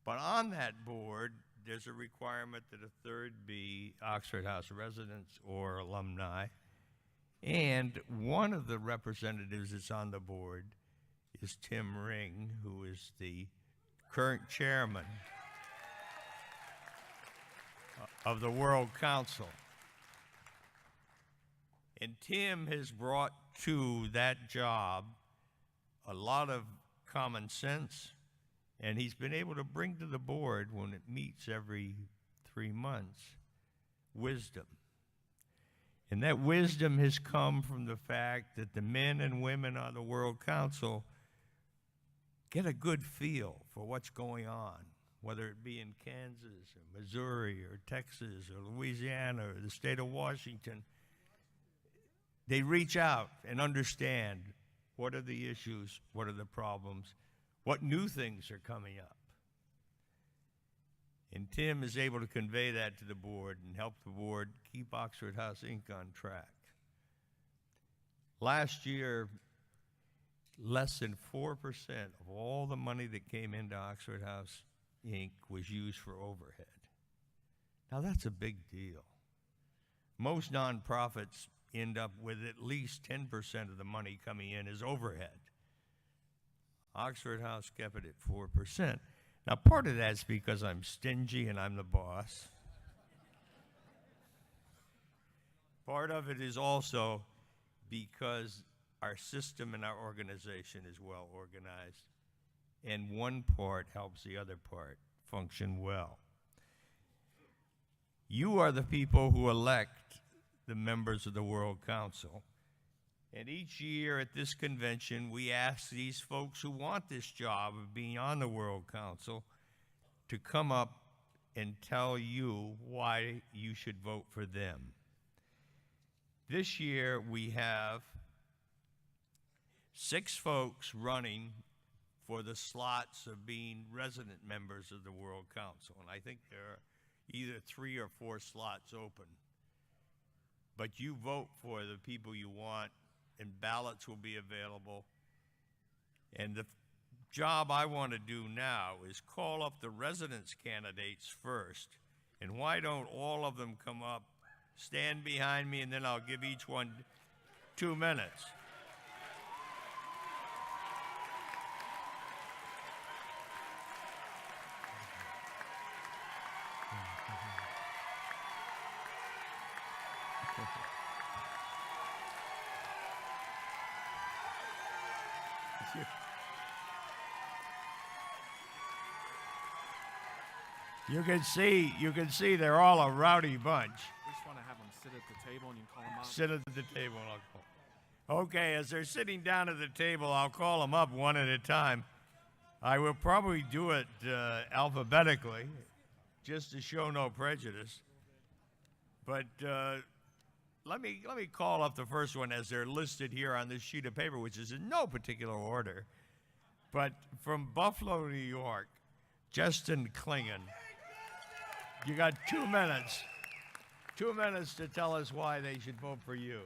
But on that board, there's a requirement that a third be Oxford House residents or alumni. And one of the representatives that's on the board is Tim Ring, who is the current chairman of the World Council. And Tim has brought to that job a lot of common sense, and he's been able to bring to the board, when it meets every 3 months, wisdom. And that wisdom has come from the fact that the men and women on the World Council get a good feel for what's going on, whether it be in Kansas or Missouri or Texas or Louisiana or the state of Washington. They reach out and understand what are the issues, what are the problems, what new things are coming up. And Tim is able to convey that to the board and help the board keep Oxford House Inc. on track. Last year, less than 4% of all the money that came into Oxford House Inc. was used for overhead. Now that's a big deal. Most nonprofits end up with at least 10% of the money coming in as overhead. Oxford House kept it at 4%. Now part of that's because I'm stingy and I'm the boss. Part of it is also because our system and our organization is well organized, and one part helps the other part function well. You are the people who elect the members of the World Council. And each year at this convention, we ask these folks who want this job of being on the World Council to come up and tell you why you should vote for them. This year, we have 6 folks running for the slots of being resident members of the World Council. And I think there are either 3 or 4 slots open. But you vote for the people you want, and ballots will be available. And the job I want to do now is call up the residence candidates first. And why don't all of them come up, stand behind me, and then I'll give each one 2 minutes. You can see they're all a rowdy bunch. We just want to have them sit at the table and you can call them up. Sit at the table and I'll call. Okay, as they're sitting down at the table, I'll call them up one at a time. I will probably do it alphabetically, just to show no prejudice. But let me call up the first one as they're listed here on this sheet of paper, which is in no particular order. But from Buffalo, New York, Justin Klingon. You got 2 minutes. 2 minutes to tell us why they should vote for you.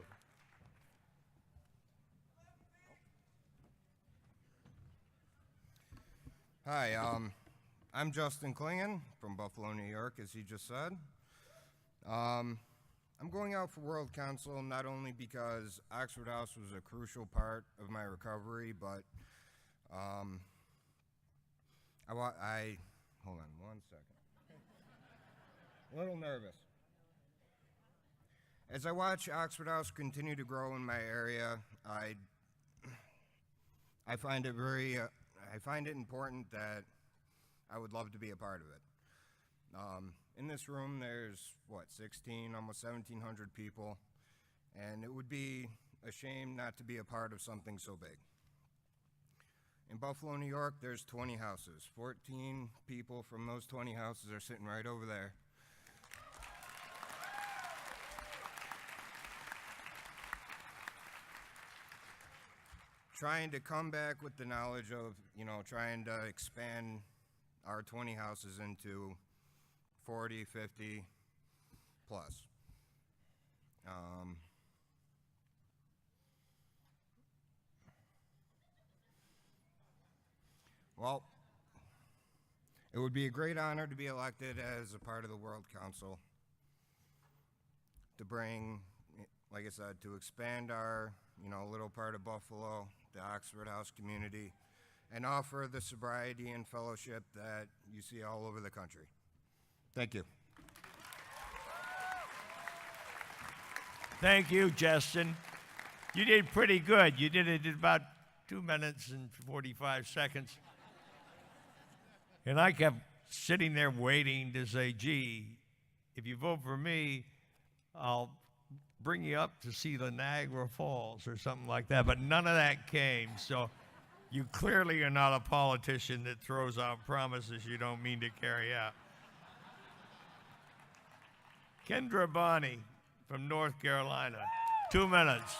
Hi, I'm Justin Klingon from Buffalo, New York, as he just said. I'm going out for World Council not only because Oxford House was a crucial part of my recovery, but hold on one second. A little nervous. As I watch Oxford House continue to grow in my area, I find it important that I would love to be a part of it. In this room, there's, 16, almost 1,700 people, and it would be a shame not to be a part of something so big. In Buffalo, New York, there's 20 houses. 14 people from those 20 houses are sitting right over there. Trying to come back with the knowledge of, trying to expand our 20 houses into 40, 50 plus. Well, it would be a great honor to be elected as a part of the World Council, to bring, like I said, to expand our, little part of Buffalo, the Oxford House community, and offer the sobriety and fellowship that you see all over the country. Thank you. Thank you, Justin. You did pretty good. You did it in about 2 minutes and 45 seconds. And I kept sitting there waiting to say, gee, if you vote for me, I'll bring you up to see the Niagara Falls or something like that. But none of that came. So you clearly are not a politician that throws out promises you don't mean to carry out. Kendra Bonney from North Carolina, 2 minutes.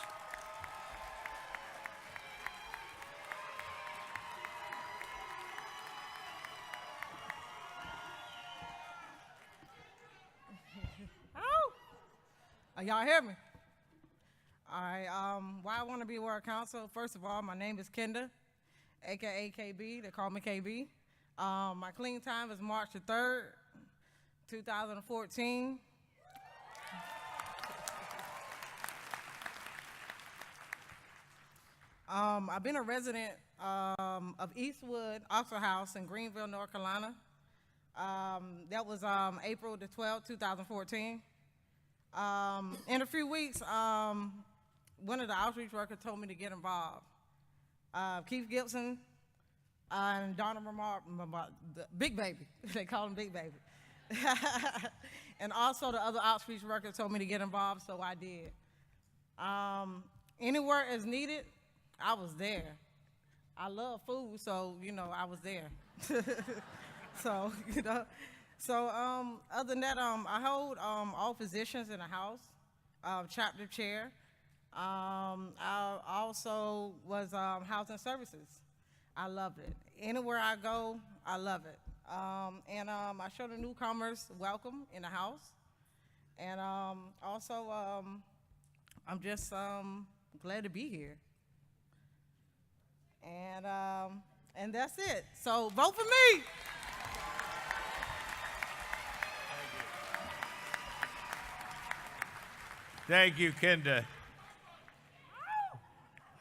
Y'all hear me? All right, why I want to be World Council? First of all, my name is Kenda, AKA KB. They call me KB. My clean time is March the 3rd, 2014. I've been a resident of Eastwood, Oxford House in Greenville, North Carolina. That was April the 12th, 2014. In a few weeks, one of the outreach workers told me to get involved. Keith Gibson and Donna Ramar, the Big Baby, they call him Big Baby. And also the other outreach worker told me to get involved, so I did. Anywhere as needed, I was there. I love food, so, I was there. So, other than that, I hold all positions in the house, chapter chair. I also was housing services. I loved it. Anywhere I go, I love it. And I show the newcomers welcome in the house. And also, I'm just glad to be here. And that's it. So vote for me. Thank you, Kenda.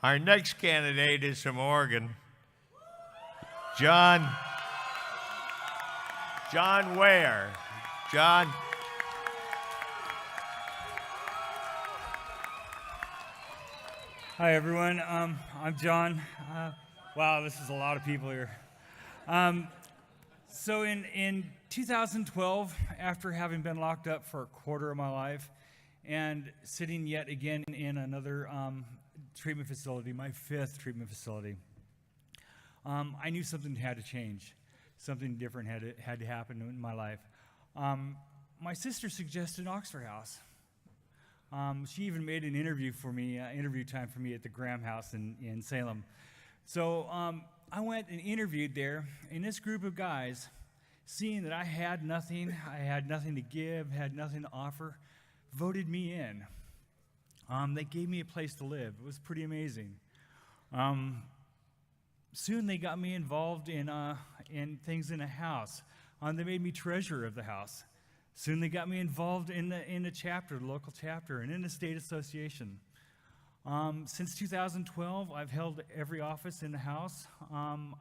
Our next candidate is from Oregon. John Ware. John. Hi, everyone. I'm John. Wow, this is a lot of people here. So in 2012, after having been locked up for a quarter of my life and sitting yet again in another treatment facility, my 5th treatment facility, I knew something had to change. Something different had to happen in my life. My sister suggested Oxford House. She even made an interview time for me at the Graham House in Salem. So I went and interviewed there, and this group of guys, seeing that I had nothing to give, had nothing to offer, voted me in. They gave me a place to live. It was pretty amazing. Soon they got me involved in things in the house. They made me treasurer of the house. Soon they got me involved in the chapter, the local chapter, and in the state association. Since 2012, I've held every office in the house.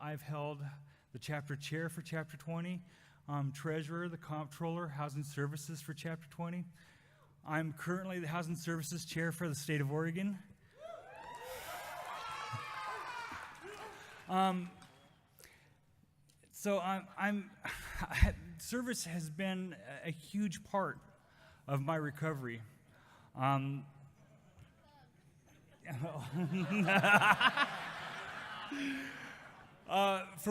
I've held the chapter chair for Chapter 20, treasurer, the comptroller, housing services for Chapter 20. I'm currently the Housing Services Chair for the state of Oregon. So service has been a huge part of my recovery. From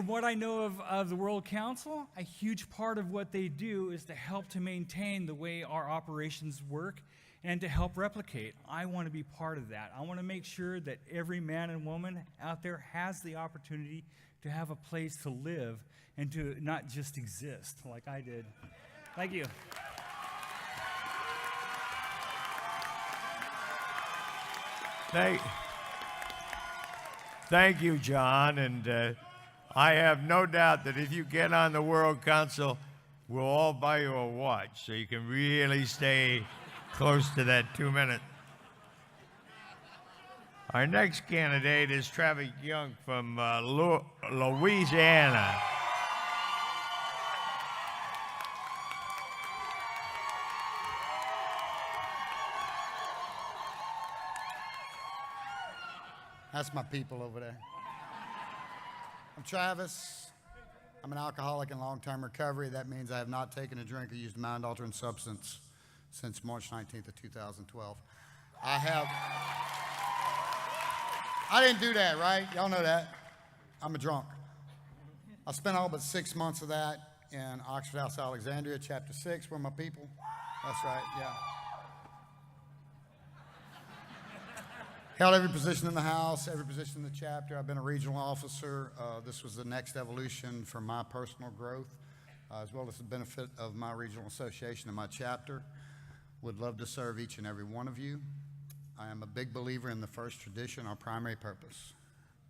what I know of the World Council, a huge part of what they do is to help to maintain the way our operations work and to help replicate. I want to be part of that. I want to make sure that every man and woman out there has the opportunity to have a place to live and to not just exist like I did. Thank you. Thank you, John. And I have no doubt that if you get on the World Council, we'll all buy you a watch so you can really stay close to that 2 minutes. Our next candidate is Travis Young from Louisiana. That's my people over there. I'm Travis. I'm an alcoholic in long-term recovery. That means I have not taken a drink or used a mind-altering substance since March 19th of 2012. I didn't do that, right? Y'all know that. I'm a drunk. I spent all but 6 months of that in Oxford House, Alexandria, Chapter 6, where my people. That's right, yeah. Held every position in the house, every position in the chapter. I've been a regional officer. This was the next evolution for my personal growth, as well as the benefit of my regional association and my chapter. Would love to serve each and every one of you. I am a big believer in the first tradition, our primary purpose.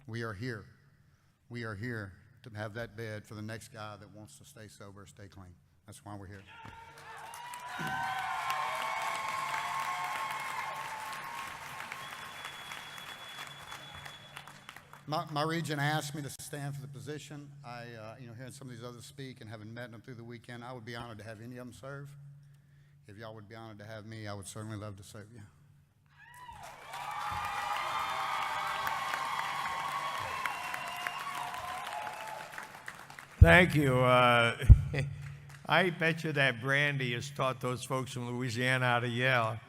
We are here. We are here to have that bed for the next guy that wants to stay sober, stay clean. That's why we're here. My region asked me to stand for the position. Hearing some of these others speak and having met them through the weekend, I would be honored to have any of them serve. If y'all would be honored to have me, I would certainly love to serve you. Thank you. I bet you that brandy has taught those folks from Louisiana how to yell.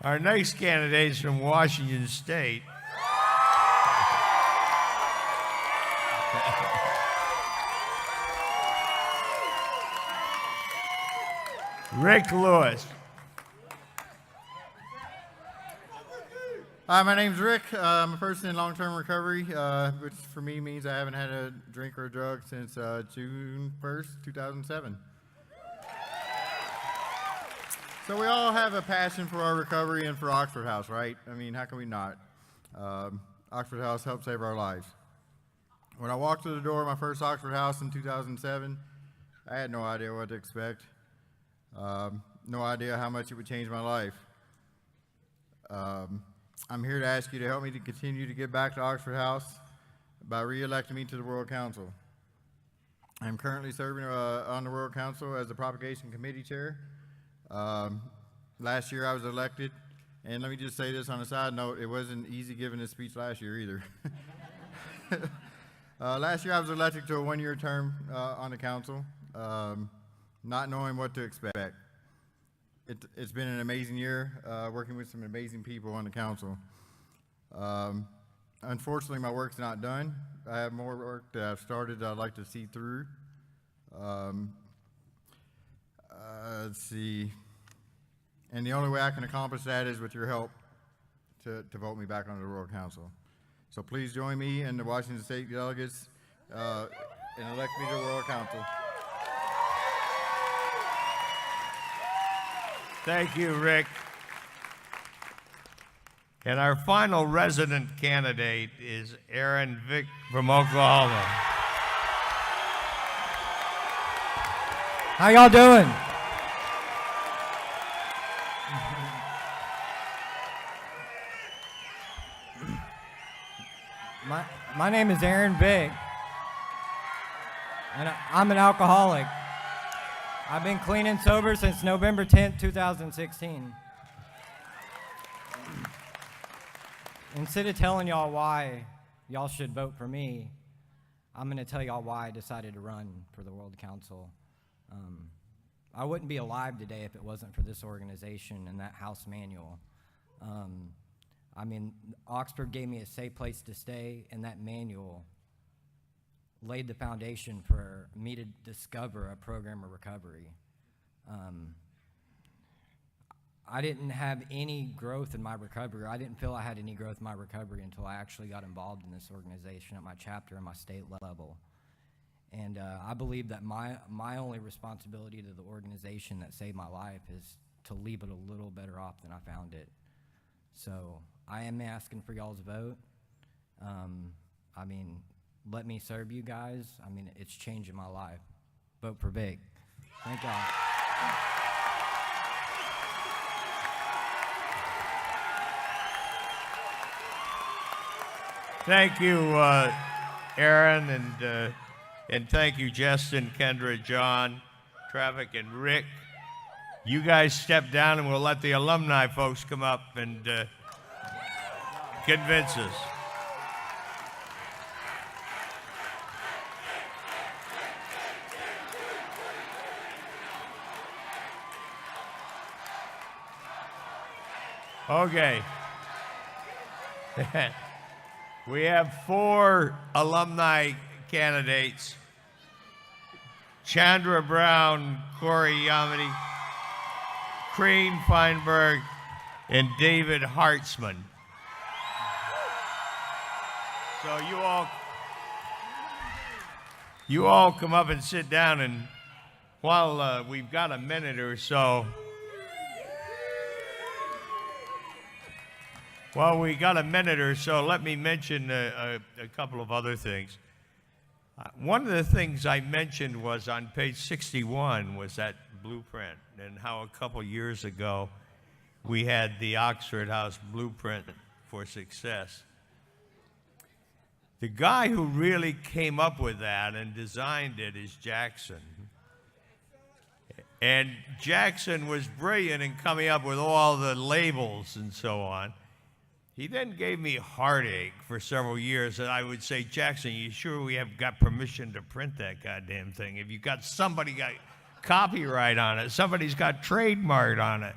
Our next candidate is from Washington State. Rick Lewis. Hi, my name's Rick. I'm a person in long-term recovery, which for me means I haven't had a drink or a drug since June 1st, 2007. So we all have a passion for our recovery and for Oxford House, right? I mean, how can we not? Oxford House helped save our lives. When I walked through the door of my first Oxford House in 2007, I had no idea what to expect. No idea how much it would change my life. I'm here to ask you to help me to continue to give back to Oxford House by re-electing me to the World Council. I'm currently serving on the World Council as the Propagation Committee Chair. Last year I was elected, and let me just say this on a side note, it wasn't easy giving this speech last year either. Last year I was elected to a one-year term on the council, not knowing what to expect. It's been an amazing year working with some amazing people on the council. Unfortunately, my work's not done. I have more work that I've started that I'd like to see through. Let's see. And the only way I can accomplish that is with your help to vote me back onto the World Council. So please join me and the Washington State delegates and elect me to the World Council. Thank you, Rick. And our final resident candidate is Aaron Vick from Oklahoma. How y'all doing? My name is Aaron Vick, and I'm an alcoholic. I've been clean and sober since November 10th, 2016. Instead of telling y'all why y'all should vote for me, I'm going to tell y'all why I decided to run for the World Council. I wouldn't be alive today if it wasn't for this organization and that House manual. I mean, Oxford gave me a safe place to stay, and that manual laid the foundation for me to discover a program of recovery. I didn't have any growth in my recovery. I didn't feel I had any growth in my recovery until I actually got involved in this organization at my chapter and my state level. And I believe that my only responsibility to the organization that saved my life is to leave it a little better off than I found it. So I am asking for y'all's vote. I mean, let me serve you guys. I mean, it's changing my life. Vote for Vic. Thank y'all. Thank you, Aaron, and thank you, Justin, Kendra, John, Traffic, and Rick. You guys step down, and we'll let the alumni folks come up and convince us. Okay. We have 4 alumni candidates: Chandra Brown, Corey Yamity, Crane Feinberg, and David Hartzman. So you all come up and sit down, and while we've got a minute or so, let me mention a couple of other things. One of the things I mentioned was on page 61 was that blueprint, and how a couple years ago we had the Oxford House Blueprint for Success. The guy who really came up with that and designed it is Jackson. And Jackson was brilliant in coming up with all the labels and so on. He then gave me heartache for several years, and I would say, Jackson, you sure we have got permission to print that goddamn thing? If you got somebody got copyright on it, somebody's got trademark on it.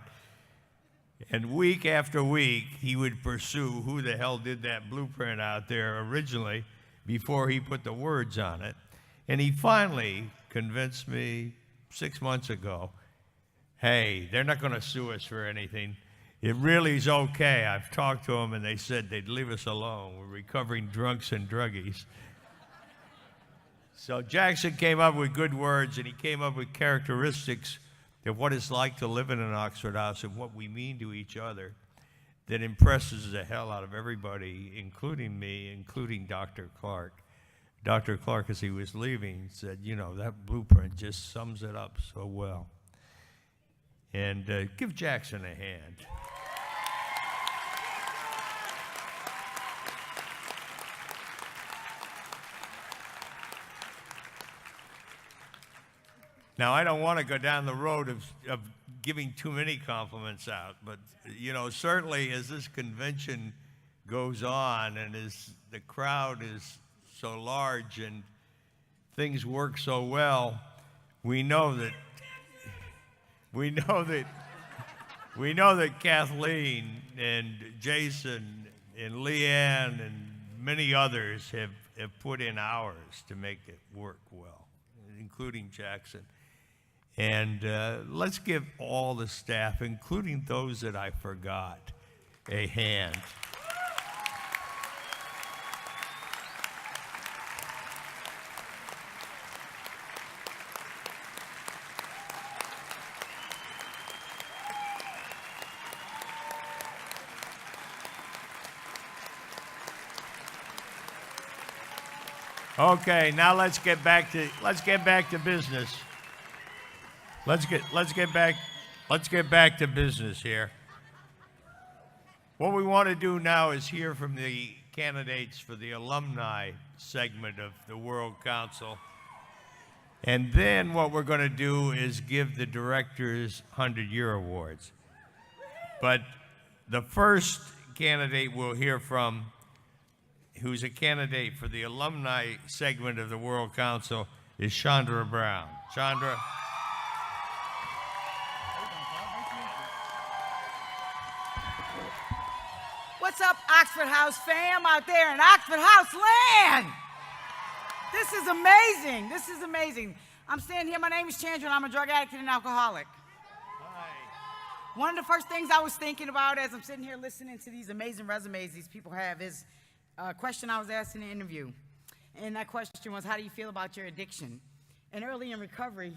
And week after week, he would pursue who the hell did that blueprint out there originally before he put the words on it. And he finally convinced me 6 months ago, hey, they're not going to sue us for anything. It really is okay. I've talked to them, and they said they'd leave us alone. We're recovering drunks and druggies. So Jackson came up with good words, and he came up with characteristics of what it's like to live in an Oxford House and what we mean to each other that impresses the hell out of everybody, including me, including Dr. Clark. Dr. Clark, as he was leaving, said, you know, that blueprint just sums it up so well. And give Jackson a hand. Now, I don't want to go down the road of giving too many compliments out, but, you know, certainly as this convention goes on and as the crowd is so large and things work so well, we know that Kathleen and Jason and Leanne and many others have put in hours to make it work well, including Jackson. And let's give all the staff, including those that I forgot, a hand. Okay, now let's get back to business. Let's get back to business here. What we want to do now is hear from the candidates for the alumni segment of the World Council. And then what we're going to do is give the directors 100-year awards. But the first candidate we'll hear from, who's a candidate for the alumni segment of the World Council, is Chandra Brown. Chandra. What's up, Oxford House fam out there in Oxford House land? This is amazing. This is amazing. I'm standing here. My name is Chandra, and I'm a drug addict and an alcoholic. Hi. One of the first things I was thinking about as I'm sitting here listening to these amazing resumes these people have is a question I was asked in the interview. And that question was, how do you feel about your addiction? And early in recovery,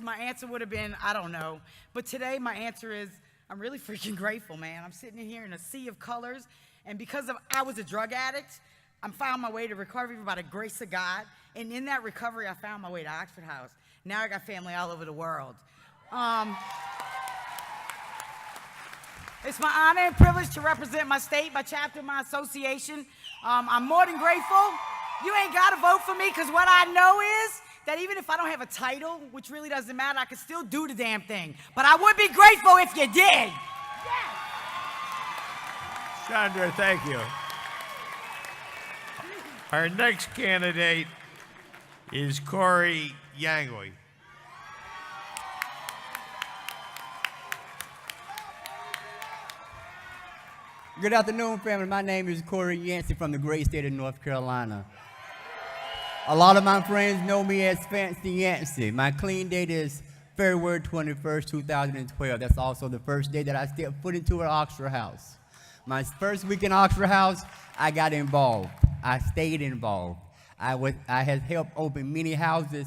my answer would have been, I don't know. But today, my answer is, I'm really freaking grateful, man. I'm sitting in here in a sea of colors. And because I was a drug addict, I found my way to recovery by the grace of God. And in that recovery, I found my way to Oxford House. Now I got family all over the world. It's my honor and privilege to represent my state, my chapter, my association. I'm more than grateful. You ain't got to vote for me, because what I know is that even if I don't have a title, which really doesn't matter, I can still do the damn thing. But I would be grateful if you did. Yes. Chandra, thank you. Our next candidate is Corey Yangui. Good afternoon, family. My name is Corey Yancey from the great state of North Carolina. A lot of my friends know me as Fancy Yancey. My clean date is February 21st, 2012. That's also the first day that I stepped foot into an Oxford House. My first week in Oxford House, I got involved. I stayed involved. I had helped open many houses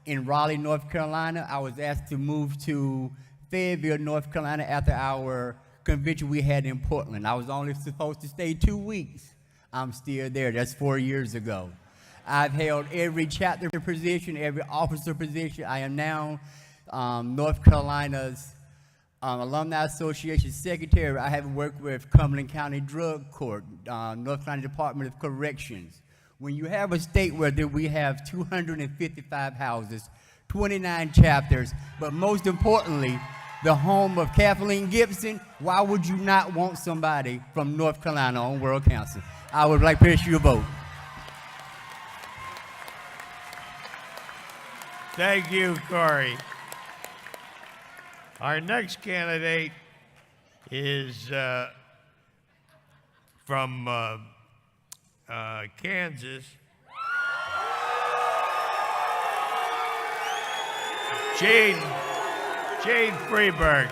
in Raleigh, North Carolina. I was asked to move to Fayetteville, North Carolina after our convention we had in Portland. I was only supposed to stay 2 weeks. I'm still there. That's 4 years ago. I've held every chapter position, every officer position. I am now North Carolina's Alumni Association Secretary. I have worked with Cumberland County Drug Court, North Carolina Department of Corrections. When you have a state where we have 255 houses, 29 chapters, but most importantly, the home of Kathleen Gibson, why would you not want somebody from North Carolina on World Council? I would like to issue a vote. Thank you, Corey. Our next candidate is from Kansas. Jane Freeberg.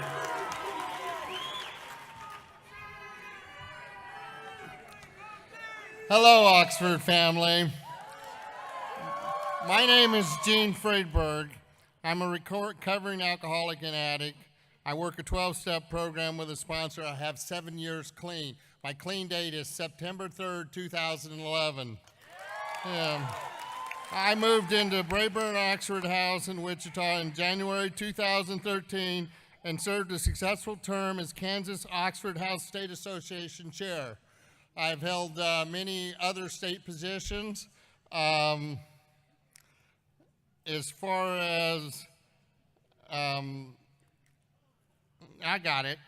Hello, Oxford family. My name is Gene Friedberg. I'm a recovering alcoholic and addict. I work a 12-step program with a sponsor. I have 7 years clean. My clean date is September 3rd, 2011. I moved into Brayburn Oxford House in Wichita in January 2013 and served a successful term as Kansas Oxford House State Association Chair. I've held many other state positions. As far as, I got it.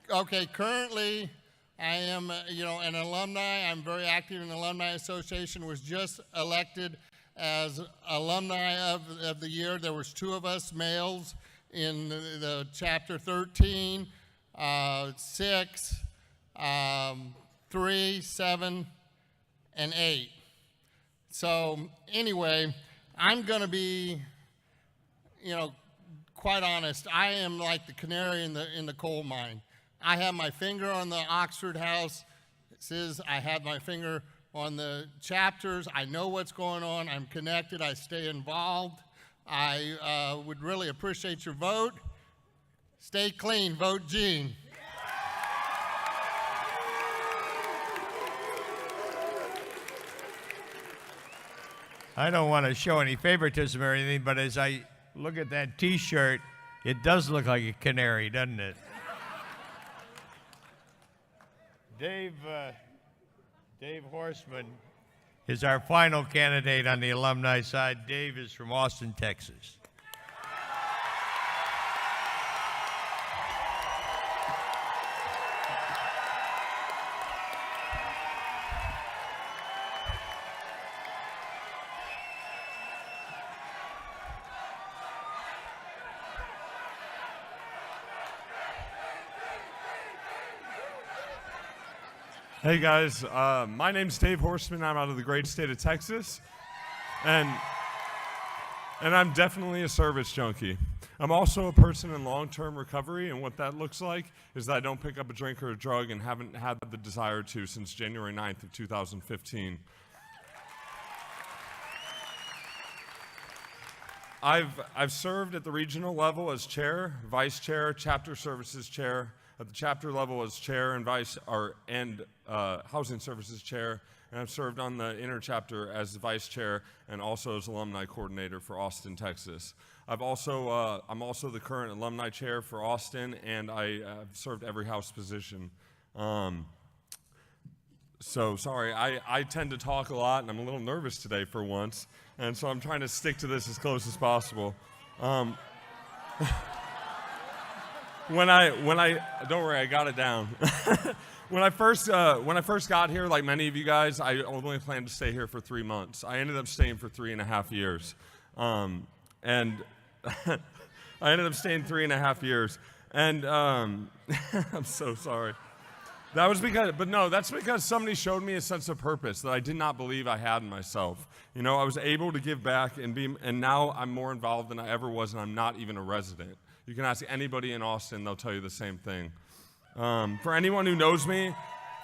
Okay, currently I am, an alumni. I'm very active in the Alumni Association. Was just elected as Alumni of the Year. There was 2 of us males in the Chapter 13, 6, 3, 7, and 8. So anyway, I'm going to be, quite honest. I am like the canary in the coal mine. I have my finger on the Oxford House. It says I have my finger on the chapters. I know what's going on. I'm connected. I stay involved. I would really appreciate your vote. Stay clean. Vote Gene. I don't want to show any favoritism or anything, but as I look at that T-shirt, it does look like a canary, doesn't it? Dave Dave Horstman is our final candidate on the alumni side. Dave is from Austin, Texas. Hey guys, my name's Dave Horstman. I'm out of the great state of Texas, and I'm definitely a service junkie. I'm also a person in long-term recovery, and what that looks like is that I don't pick up a drink or a drug and haven't had the desire to since January 9th of 2015. I've served at the regional level as chair, vice chair, chapter services chair, at the chapter level as chair and housing services chair, and I've served on the inner chapter as vice chair and also as alumni coordinator for Austin, Texas. I'm also the current alumni chair for Austin, and I've served every house position. So sorry, I tend to talk a lot, and I'm a little nervous today for once, and so I'm trying to stick to this as close as possible. When I don't worry, I got it down. When I first got here, like many of you guys, I only planned to stay here for 3 months. I ended up staying for 3.5 years, and I ended up staying 3.5 years, and I'm so sorry. That's because somebody showed me a sense of purpose that I did not believe I had in myself. You know, I was able to give back, and now I'm more involved than I ever was, and I'm not even a resident. You can ask anybody in Austin, they'll tell you the same thing. For anyone who knows me,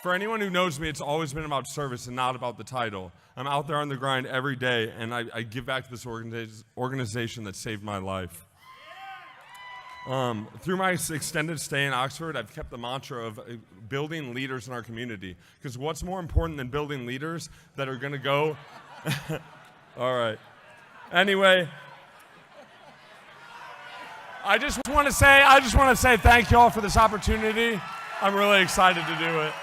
it's always been about service and not about the title. I'm out there on the grind every day, and I give back to this organization that saved my life. Through my extended stay in Oxford, I've kept the mantra of building leaders in our community. Because what's more important than building leaders that are going to go... All right. Anyway... I just want to say thank you all for this opportunity. I'm really excited to do it.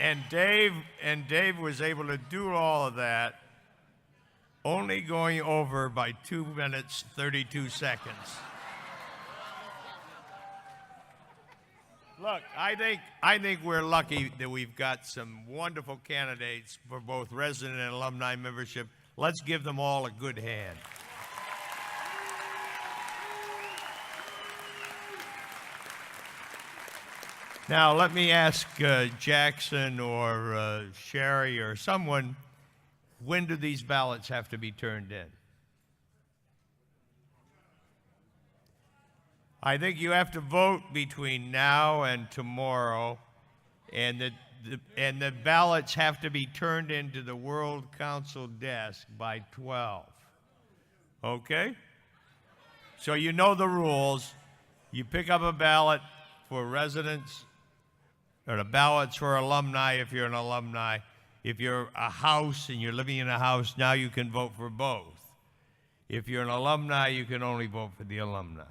And Dave was able to do all of that, only going over by 2 minutes 32 seconds. Look, I think we're lucky that we've got some wonderful candidates for both resident and alumni membership. Let's give them all a good hand. Now, let me ask Jackson or Sherry or someone, when do these ballots have to be turned in? I think you have to vote between now and tomorrow, and the ballots have to be turned into the World Council desk by 12. Okay? So you know the rules. You pick up a ballot for residents, or the ballots for alumni if you're an alumni. If you're a house and you're living in a house, now you can vote for both. If you're an alumni, you can only vote for the alumni.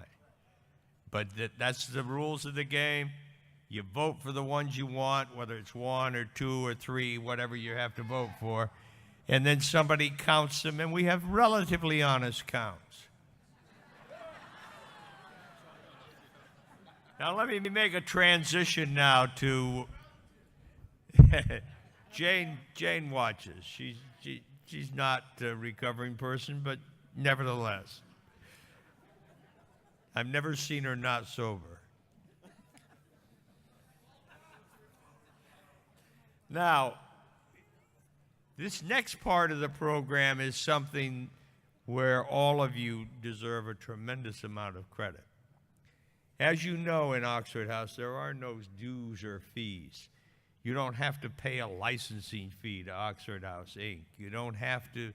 But that's the rules of the game. You vote for the ones you want, whether it's 1 or 2 or 3, whatever you have to vote for. And then somebody counts them, and we have relatively honest counts. Now let me make a transition now to Jane watches. She's not a recovering person, but nevertheless. I've never seen her not sober. Now, this next part of the program is something where all of you deserve a tremendous amount of credit. As you know, in Oxford House, there are no dues or fees. You don't have to pay a licensing fee to Oxford House, Inc. You don't have to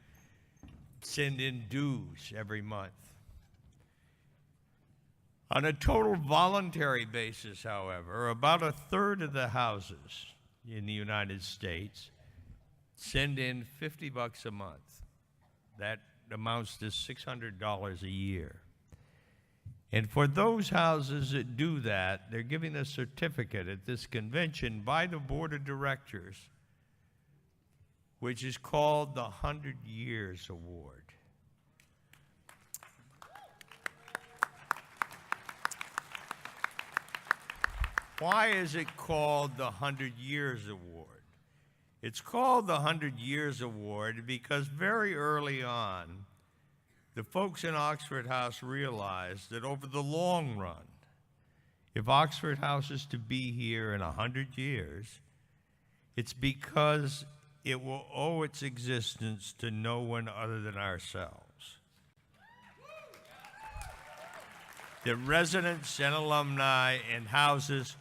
send in dues every month. On a total voluntary basis, however, about a third of the houses in the United States send in $50 a month. That amounts to $600 a year. And for those houses that do that, they're giving a certificate at this convention by the board of directors, which is called the 100 Years Award. Why is it called the 100 Years Award? It's called the 100 Years Award because very early on, the folks in Oxford House realized that over the long run, if Oxford House is to be here in 100 years, it's because it will owe its existence to no one other than ourselves. The residents and alumni and houses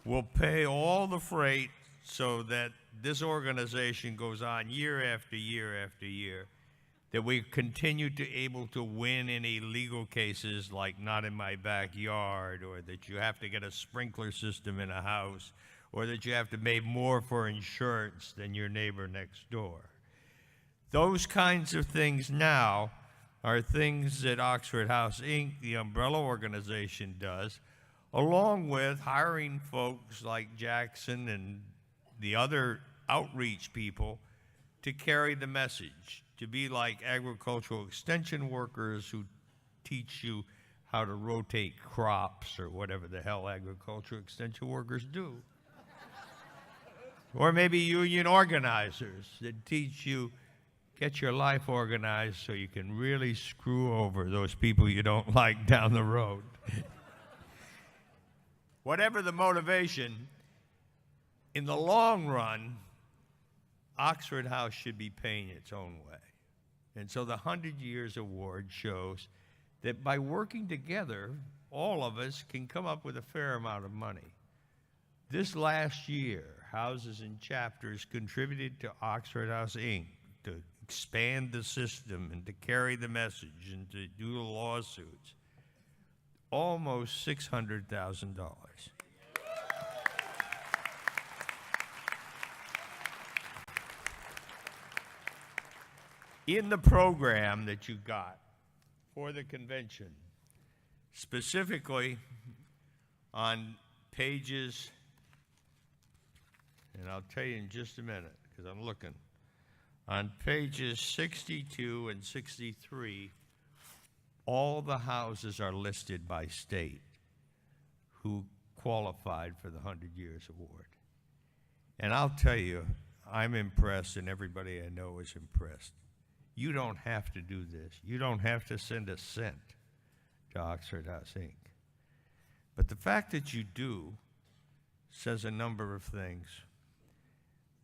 will pay all the freight so that this organization goes on year after year after year, that we continue to able to win any legal cases like not in my backyard, or that you have to get a sprinkler system in a house, or that you have to pay more for insurance than your neighbor next door. Those kinds of things now are things that Oxford House, Inc., the umbrella organization, does, along with hiring folks like Jackson and the other outreach people to carry the message, to be like agricultural extension workers who teach you how to rotate crops or whatever the hell agricultural extension workers do. Or maybe union organizers that teach you, get your life organized so you can really screw over those people you don't like down the road. Whatever the motivation, in the long run, Oxford House should be paying its own way. And so the 100 Years Award shows that by working together, all of us can come up with a fair amount of money. This last year, houses and chapters contributed to Oxford House, Inc. to expand the system and to carry the message and to do the lawsuits, almost $600,000. In the program that you got for the convention, specifically on pages, and I'll tell you in just a minute because I'm looking, on pages 62 and 63, all the houses are listed by state who qualified for the 100 Years Award. And I'll tell you, I'm impressed, and everybody I know is impressed. You don't have to do this. You don't have to send a cent to Oxford House, Inc. But the fact that you do says a number of things.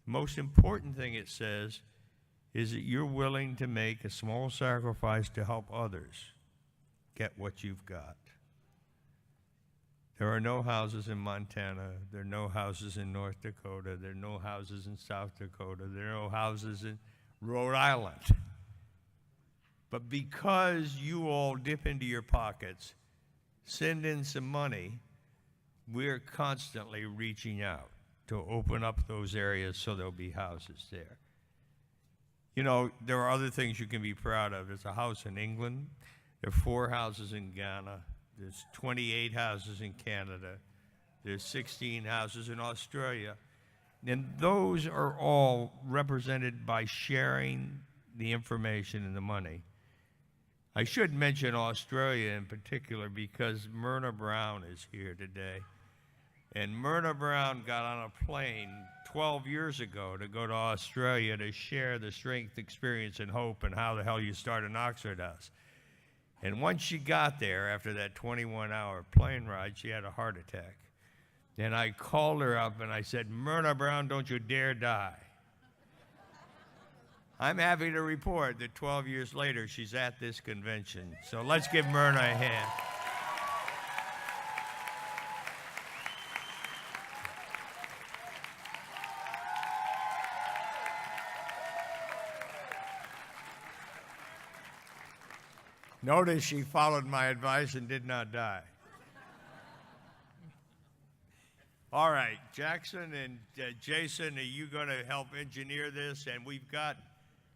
The most important thing it says is that you're willing to make a small sacrifice to help others get what you've got. There are no houses in Montana. There are no houses in North Dakota. There are no houses in South Dakota. There are no houses in Rhode Island. But because you all dip into your pockets, send in some money, we're constantly reaching out to open up those areas so there'll be houses there. You know, there are other things you can be proud of. There's a house in England. There are 4 houses in Ghana. There's 28 houses in Canada. There's 16 houses in Australia. And those are all represented by sharing the information and the money. I should mention Australia in particular because Myrna Brown is here today. And Myrna Brown got on a plane 12 years ago to go to Australia to share the strength, experience, and hope and how the hell you start an Oxford House. And once she got there, after that 21-hour plane ride, she had a heart attack. And I called her up and I said, Myrna Brown, don't you dare die. I'm happy to report that 12 years later, she's at this convention. So let's give Myrna a hand. Notice she followed my advice and did not die. All right, Jackson and Jason, are you going to help engineer this? And we've got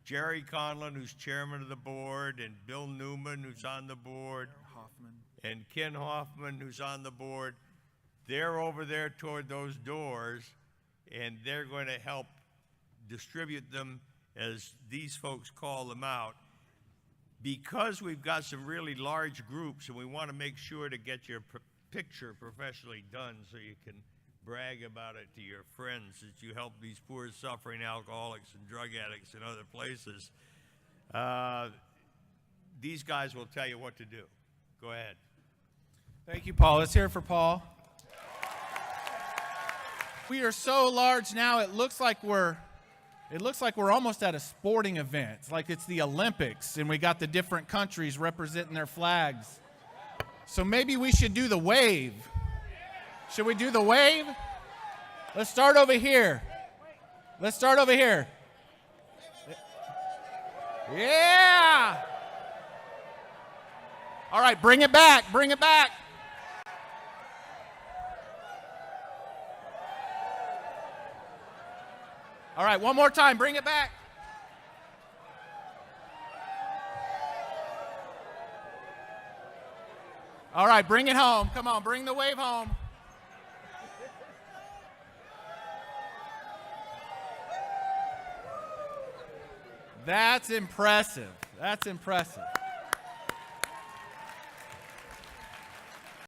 Jerry Conlon, who's chairman of the board, and Bill Newman, who's on the board, Hoffman. and Ken Hoffman, who's on the board, they're over there toward those doors, and they're going to help distribute them as these folks call them out. Because we've got some really large groups, and we want to make sure to get your picture professionally done so you can brag about it to your friends that you help these poor suffering alcoholics and drug addicts in other places. These guys will tell you what to do. Go ahead. Thank you, Paul. Let's hear it for Paul. We are so large now, it looks like we're almost at a sporting event. It's like it's the Olympics, and we got the different countries representing their flags. So maybe we should do the wave. Should we do the wave? Let's start over here. Let's start over here. Yeah! All right, bring it back. Bring it back. All right, one more time. Bring it back. All right, bring it home. Come on, bring the wave home. That's impressive. That's impressive.